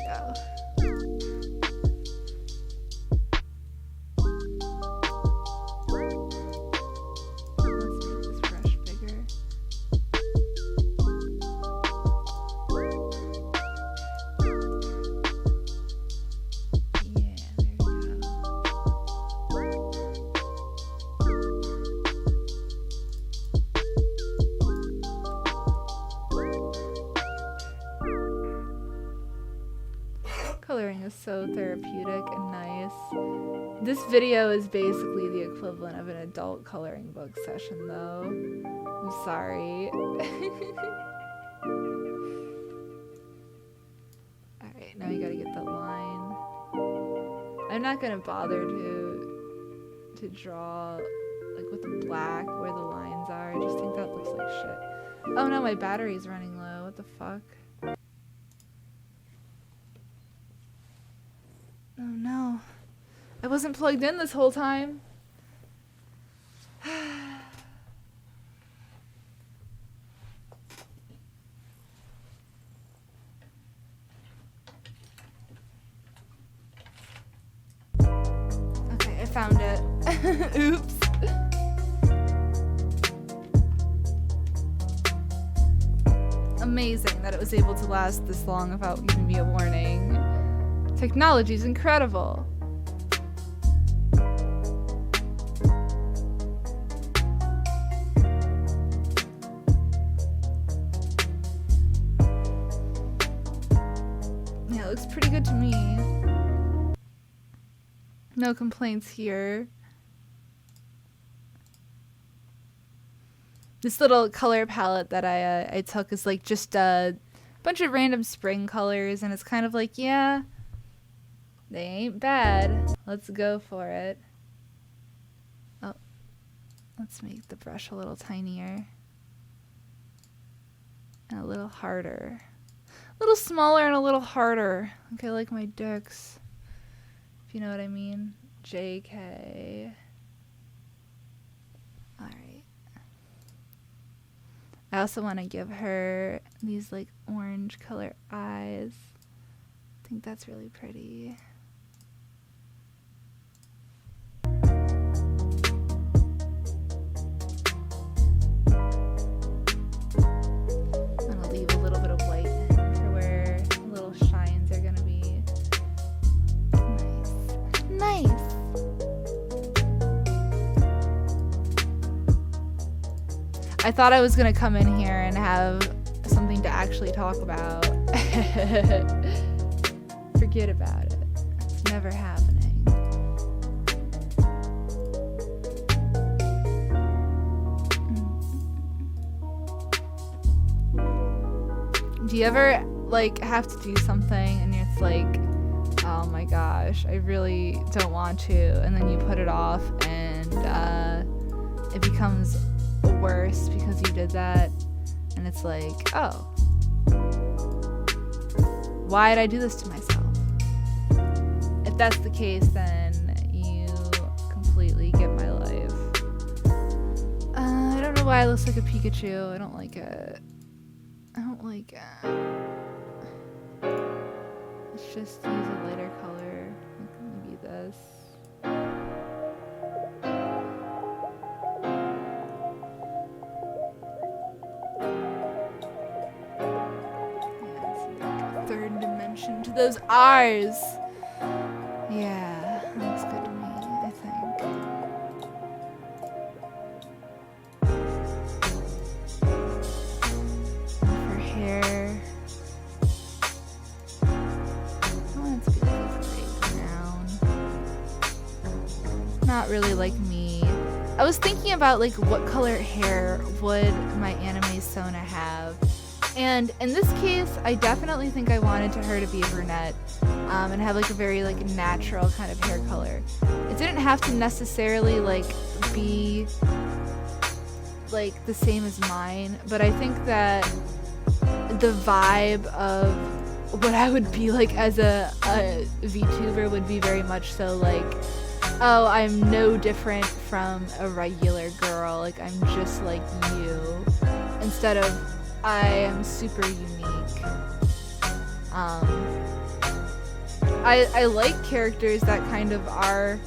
Speaker 1: Coloring is so therapeutic and nice. This video is basically the equivalent of an adult coloring book session, though. I'm sorry. Alright, now we gotta get that line. I'm not gonna bother to draw like with the black where the lines are. I just think that looks like shit. Oh no, my battery's running low. What the fuck? Oh no. I wasn't plugged in this whole time. Okay, I found it. Oops. Amazing that it was able to last this long without giving me a warning. Technology's incredible. Yeah, it looks pretty good to me. No complaints here. This little color palette that I took is like just a bunch of random spring colors, and it's kind of like, yeah, they ain't bad. Let's go for it. Oh, let's make the brush a little tinier. And a little harder. A little smaller and a little harder. Like I like my dicks. If you know what I mean. JK. Alright. I also want to give her these like orange color eyes. I think that's really pretty. I thought I was gonna come in here and have something to actually talk about. Forget about it. It's never happening. Do you ever like have to do something and it's like, oh my gosh, I really don't want to, and then you put it off and it becomes worse because you did that, and it's like, oh, why did I do this to myself? If that's the case, then you completely get my life. I don't know why it looks like a Pikachu. I don't like it. I don't like it. Let's just use a lighter color, like maybe this. Third dimension to those R's. Yeah, that looks good to me, I think. For hair, I want it to be like a gray brown. Not really like me. I was thinking about like what color hair would my anime Sona have. And in this case, I definitely think I wanted her to be a brunette and have like a very like natural kind of hair color. It didn't have to necessarily like be like the same as mine, but I think that the vibe of what I would be like as a VTuber would be very much so like, oh, I'm no different from a regular girl, like I'm just like you, instead of I am super unique. I like characters that kind of are,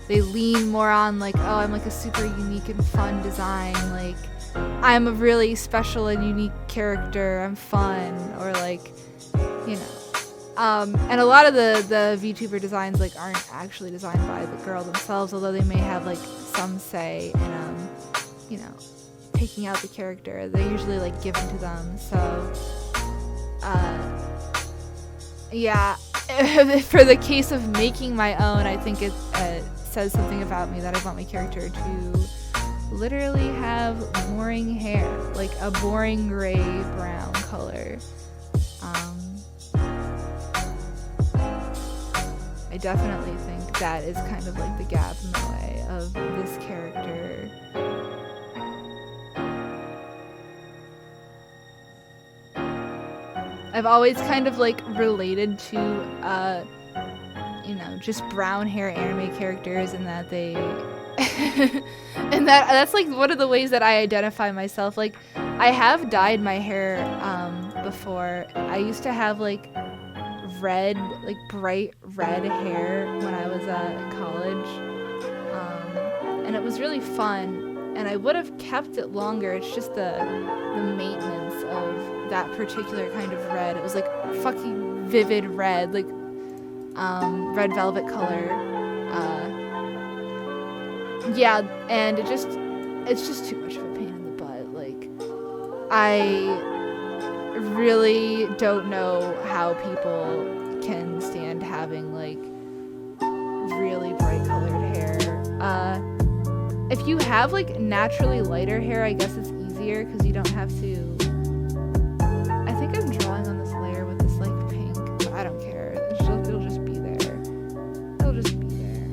Speaker 1: they lean more on like, oh, I'm like a super unique and fun design, like I'm a really special and unique character, I'm fun, or like, you know. And a lot of the VTuber designs like aren't actually designed by the girl themselves, although they may have like some say in you know, picking out the character. They're usually like given to them. So yeah, for the case of making my own, I think it says something about me that I want my character to literally have boring hair, like a boring gray brown color. I definitely think that is kind of like the gap in the way of this character. I've always kind of like related to, you know, just brown hair anime characters, and that they, and that's like one of the ways that I identify myself. Like, I have dyed my hair before. I used to have like red, like bright red hair when I was in college, and it was really fun, and I would have kept it longer. It's just the maintenance of that particular kind of red. It was like fucking vivid red, like red velvet color. Yeah, and it's just too much of a pain in the butt. Like, I really don't know how people can stand having like really bright colored hair. If you have like naturally lighter hair, I guess it's easier because you don't have to. I think I'm drawing on this layer with this like pink, but I don't care. It'll just be there. It'll just be there.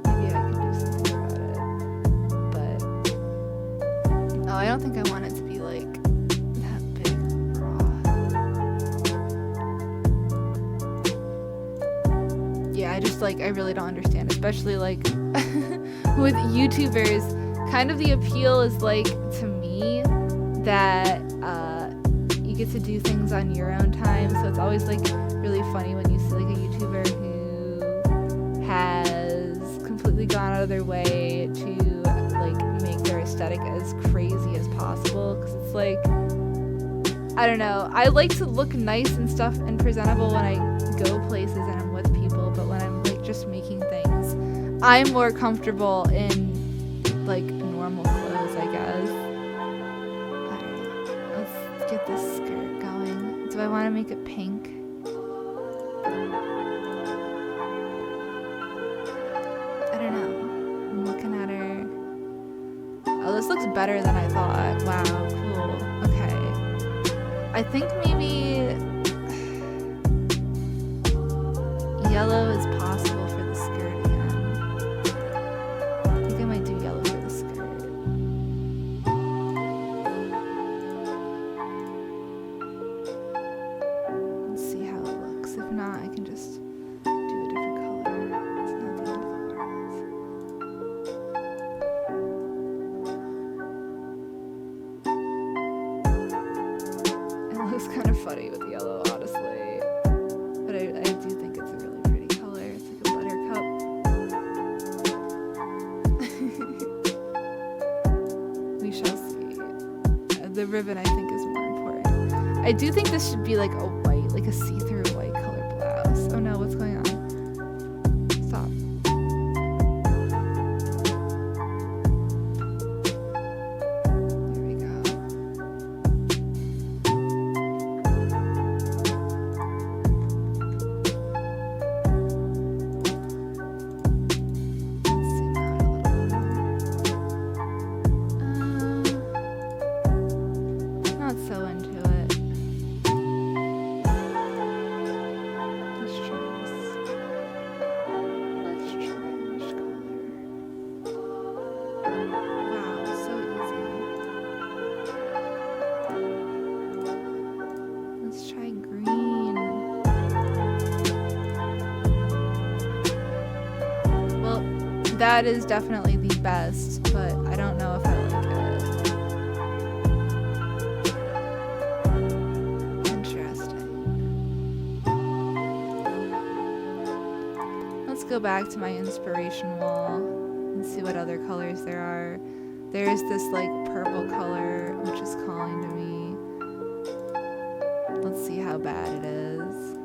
Speaker 1: Maybe I can do something about it. But oh, I don't think I want it to be like that big raw. Yeah, I really don't understand, especially like with YouTubers. Kind of the appeal is like, to me, that you get to do things on your own time. So it's always like really funny when you see like a YouTuber who has completely gone out of their way to like make their aesthetic as crazy as possible, because it's like, I don't know, I like to look nice and stuff and presentable when I go places and I'm with people, but when I'm like just making things, I'm more comfortable in like normal clothes, I guess. get this skirt going. Do I want to make it pink? I don't know. I'm looking at her. Oh, this looks better than I thought. Wow, cool. Okay. I think maybe yellow is possible for the skirt again. I think I might do yellow for the skirt. Let's see how it looks. If not, I can just do a different color. It's not the end of the world. It looks kind of funny with yellow, honestly. But I do think it's a really pretty color. It's like a buttercup. We shall see. The ribbon, I think, is more important. I do think this should be like a white, like a see-through white color blouse. Oh no, what's going on? Stop. There we go. Let's zoom out a little more. Not so into it. Let's try this. Let's try which color. Wow, so easy. Let's try green. Well, that is definitely the best, but I don't know if I like it. Interesting. Let's go back to my inspiration wall and see what other colors there are. There's this like purple color which is calling to me. Let's see how bad it is.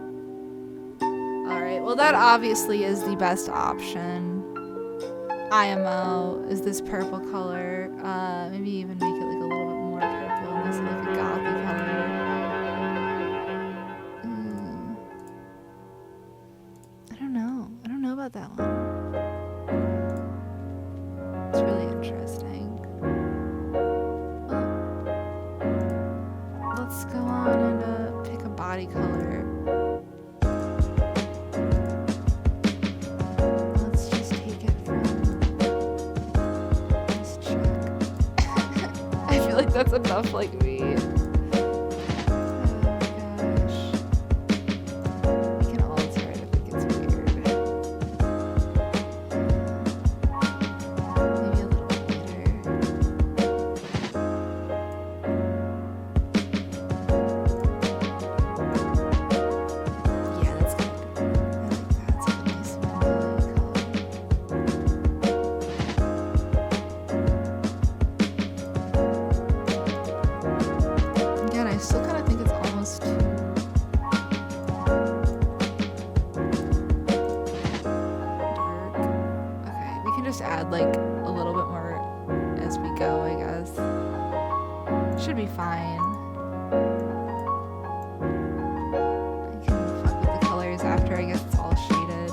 Speaker 1: Alright, well that obviously is the best option. IMO is this purple color. Maybe even make it like a little bit more purple and this like a gothy color. I don't know. I don't know about that one. It's really interesting. Well, let's go on and pick a body color. Let's just take it from this check. I feel like that's enough like me. Oh gosh. We can alter it if it gets weird. Maybe a little bit later. Yeah, that's good. I like that. It's like a nice vanilla color. Again, I still kind of think it's almost too dark. Okay, we can just add like a little bit more as we go, I guess. Should be fine. I can fuck with the colors after I guess it's all shaded.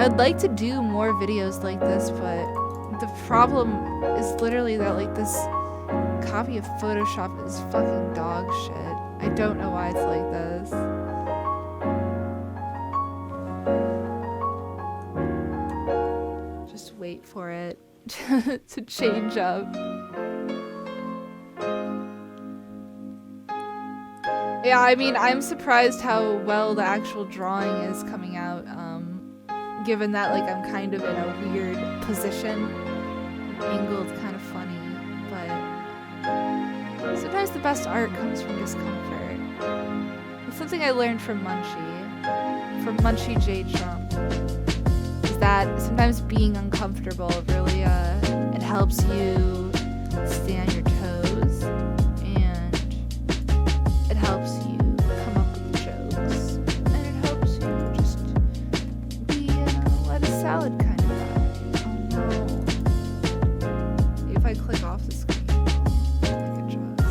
Speaker 1: I'd like to do more videos like this, but the problem is literally that like this copy of Photoshop is fucking dog shit. I don't know why it's like this. Just wait for it to change up. Yeah, I mean, I'm surprised how well the actual drawing is coming out, given that, like, I'm kind of in a weird position. Angled, kind of funny, but sometimes the best art comes from discomfort. It's something I learned from Munchie J. Trump, is that sometimes being uncomfortable really, it helps you stay on your toes. Helps you come up with jokes, and it helps you just be let a salad kind of guy. Oh no. If I click off the screen, I'll make a joke.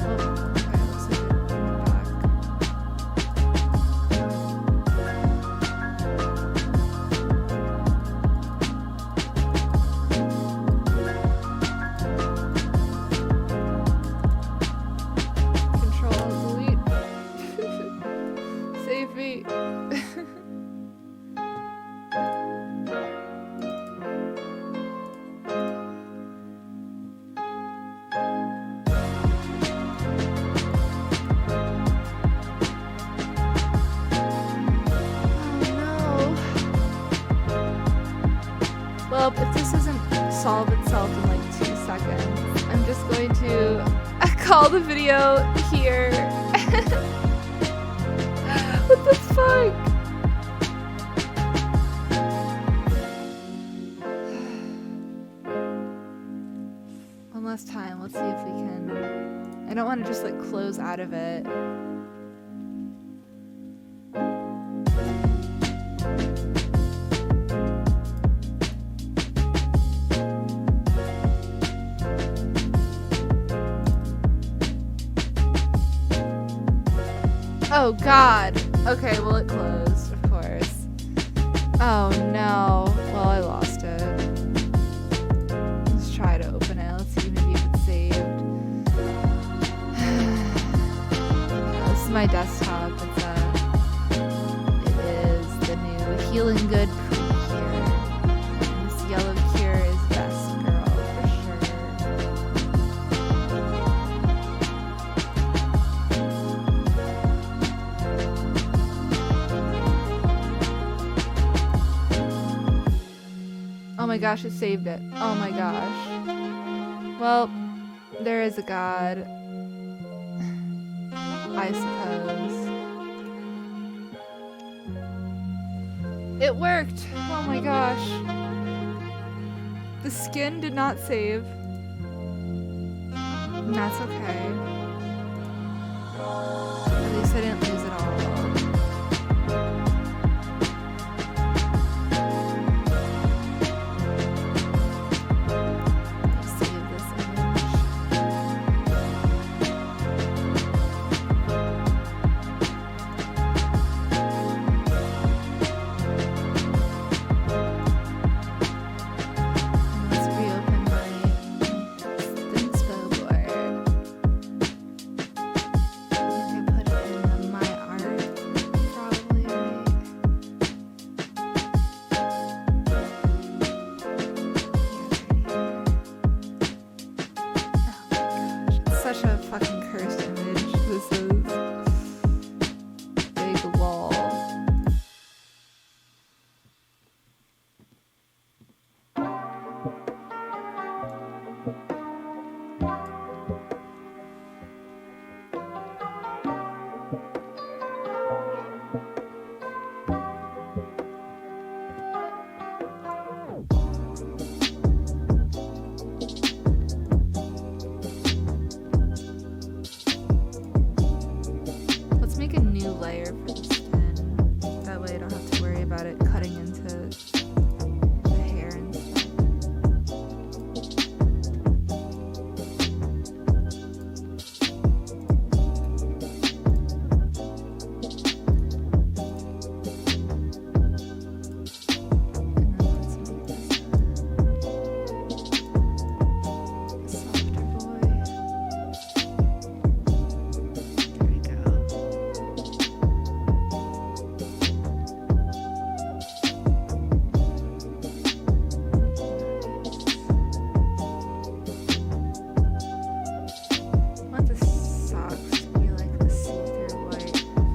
Speaker 1: Oh, okay, looks like it went back. Well, if this doesn't solve itself in like 2 seconds, I'm just going to call the video here. What the fuck? One last time, let's see if we can. I don't want to just like close out of it. Oh god. Okay, well it closed, of course. Oh no. Well, I lost it. Let's try to open it. Let's see maybe if it's saved. This is my desktop. It is the new Healing Good Pre-Cure. This yellow cure is best, girl, for sure. Oh my gosh, it saved it. Oh my gosh. Well, there is a God. I suppose. It worked! Oh my gosh. The skin did not save. And that's okay. At least I didn't lose it all. Such a fucking cursed image. This is big lol.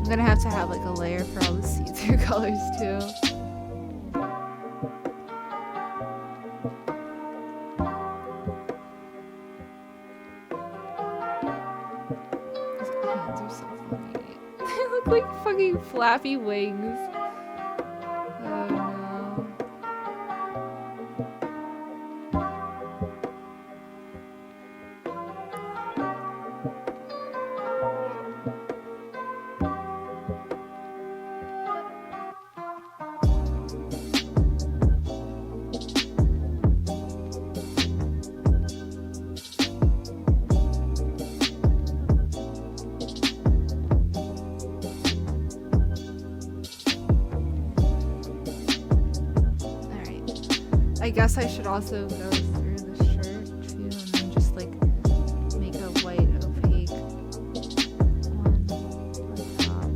Speaker 1: I'm gonna have to have like a layer for all the see-through colors too. His hands are so funny. They look like fucking flappy wings. Oh no. I guess I should also go through the shirt too and then just like make a white opaque one on top.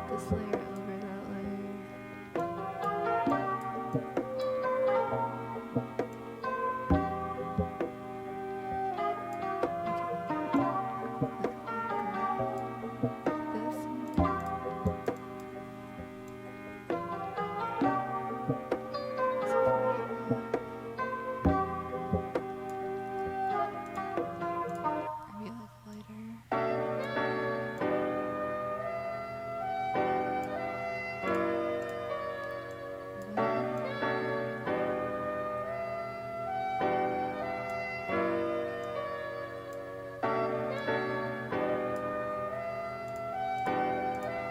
Speaker 1: This layer over that layer. Maybe like lighter.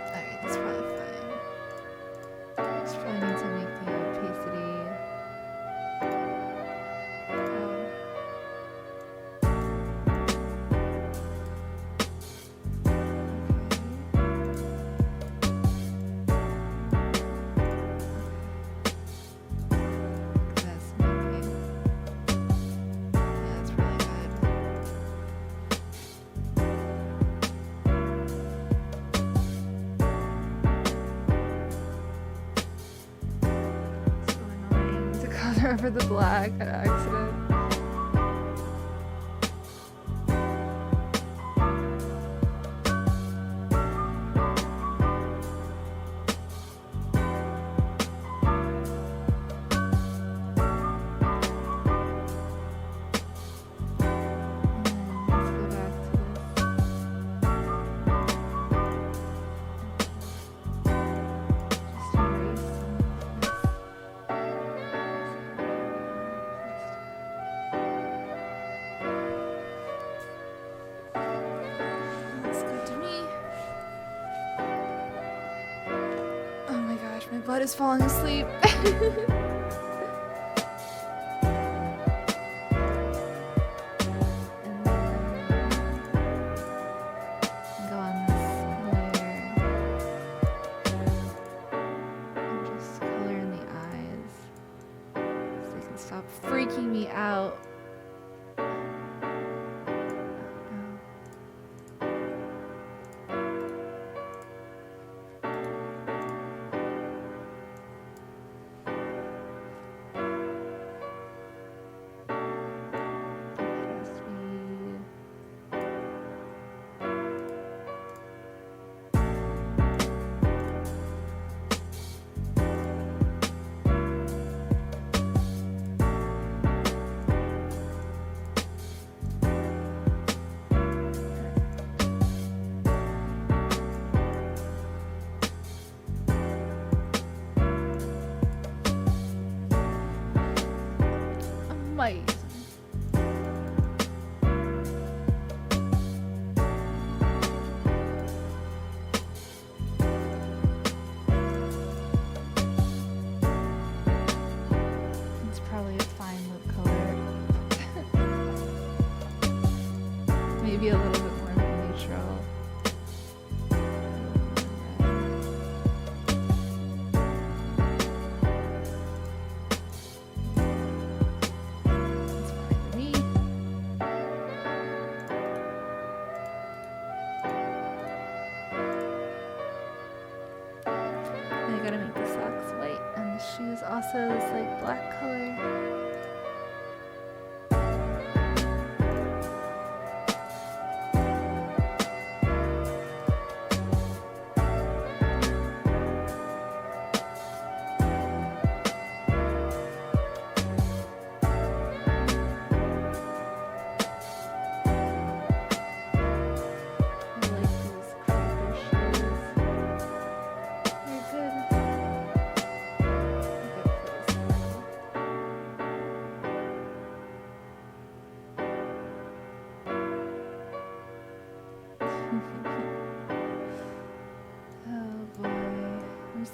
Speaker 1: Alright, that's probably fine. Just probably need to make the opacity. This maybe. Yeah, that's really good. So annoying to color over the black on accident. Let's go back to this. Just erase some of this. Looks good to me. Oh my gosh, my butt is falling asleep. And then go on this layer and just color in the eyes so they can stop freaking me out. Oh no. It has to be amazing. It's probably a fine lip color. maybe a little bit more neutral. Also this like black color.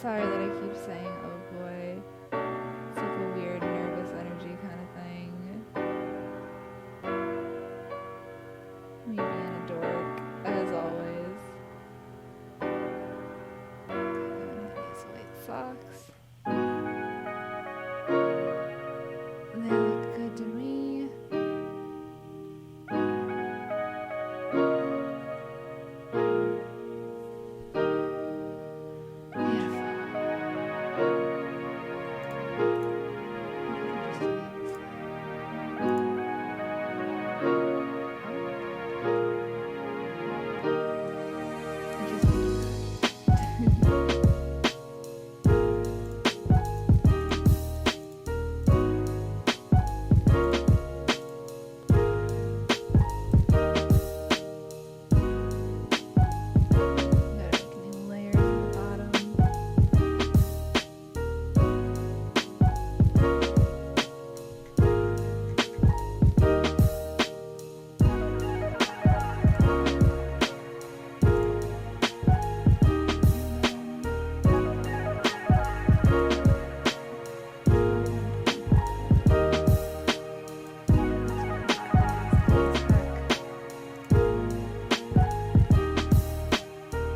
Speaker 1: Sorry that I keep saying, oh boy. It's like a weird nervous energy kind of thing. Me being a dork, as always. These white socks. They look good to me.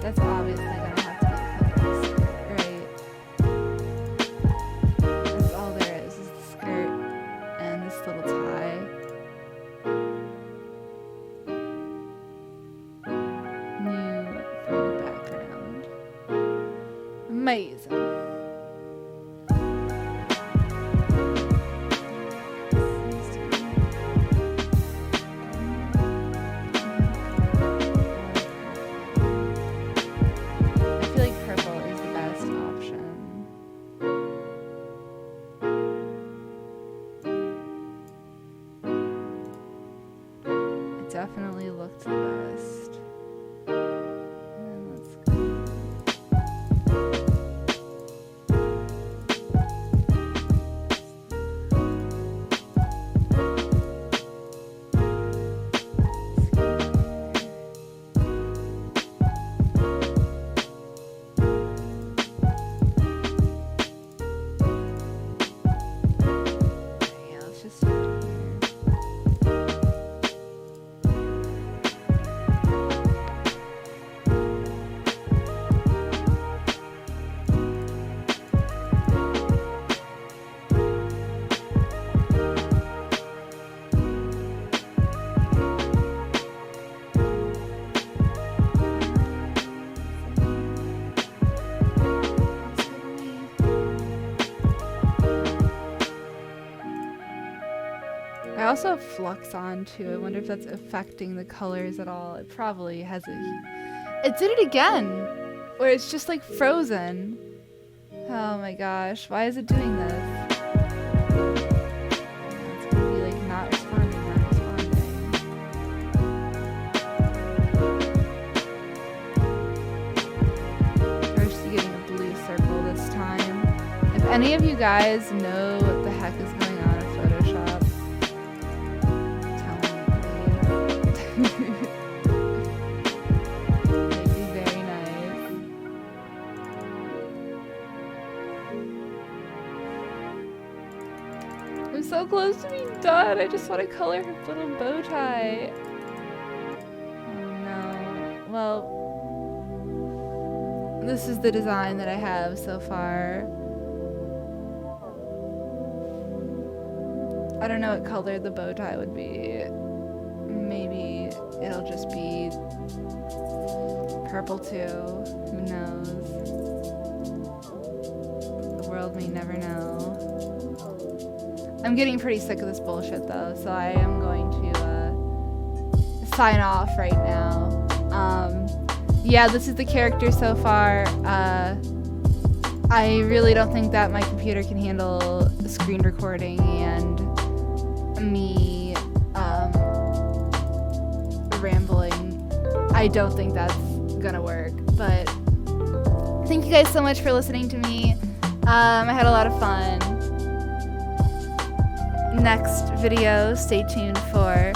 Speaker 1: That's obviously gonna have to be the colors, right? That's all there is the skirt and this little tie. New from the background. Amazing. Definitely looked the best. And then let's go. Yeah, let's just start here. I also have flux on too. I wonder if that's affecting the colors at all. It probably has it did it again, where it's just like frozen. Oh my gosh, why is it doing this? It's gonna be like not responding. We're just getting a blue circle this time. If any of you guys know what the heck is going on in Photoshop, it'd be very nice. I'm so close to being done. I just want to color her little bow tie. well, this is the design that I have so far. I don't know what color the bow tie would be. Maybe it'll just be purple too. Who knows? The world may never know. I'm getting pretty sick of this bullshit though, so I am going to sign off right now. Yeah, this is the character so far. I really don't think that my computer can handle screen recording and me rambling. I don't think that's gonna work, but thank you guys so much for listening to me. I had a lot of fun. Next video, stay tuned for.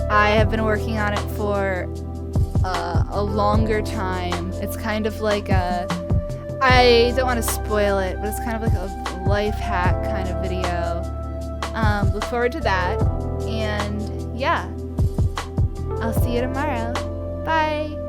Speaker 1: I have been working on it for a longer time. It's kind of like I don't want to spoil it, but it's kind of like a life hack kind of video. Look forward to that, and yeah, I'll see you tomorrow. Bye.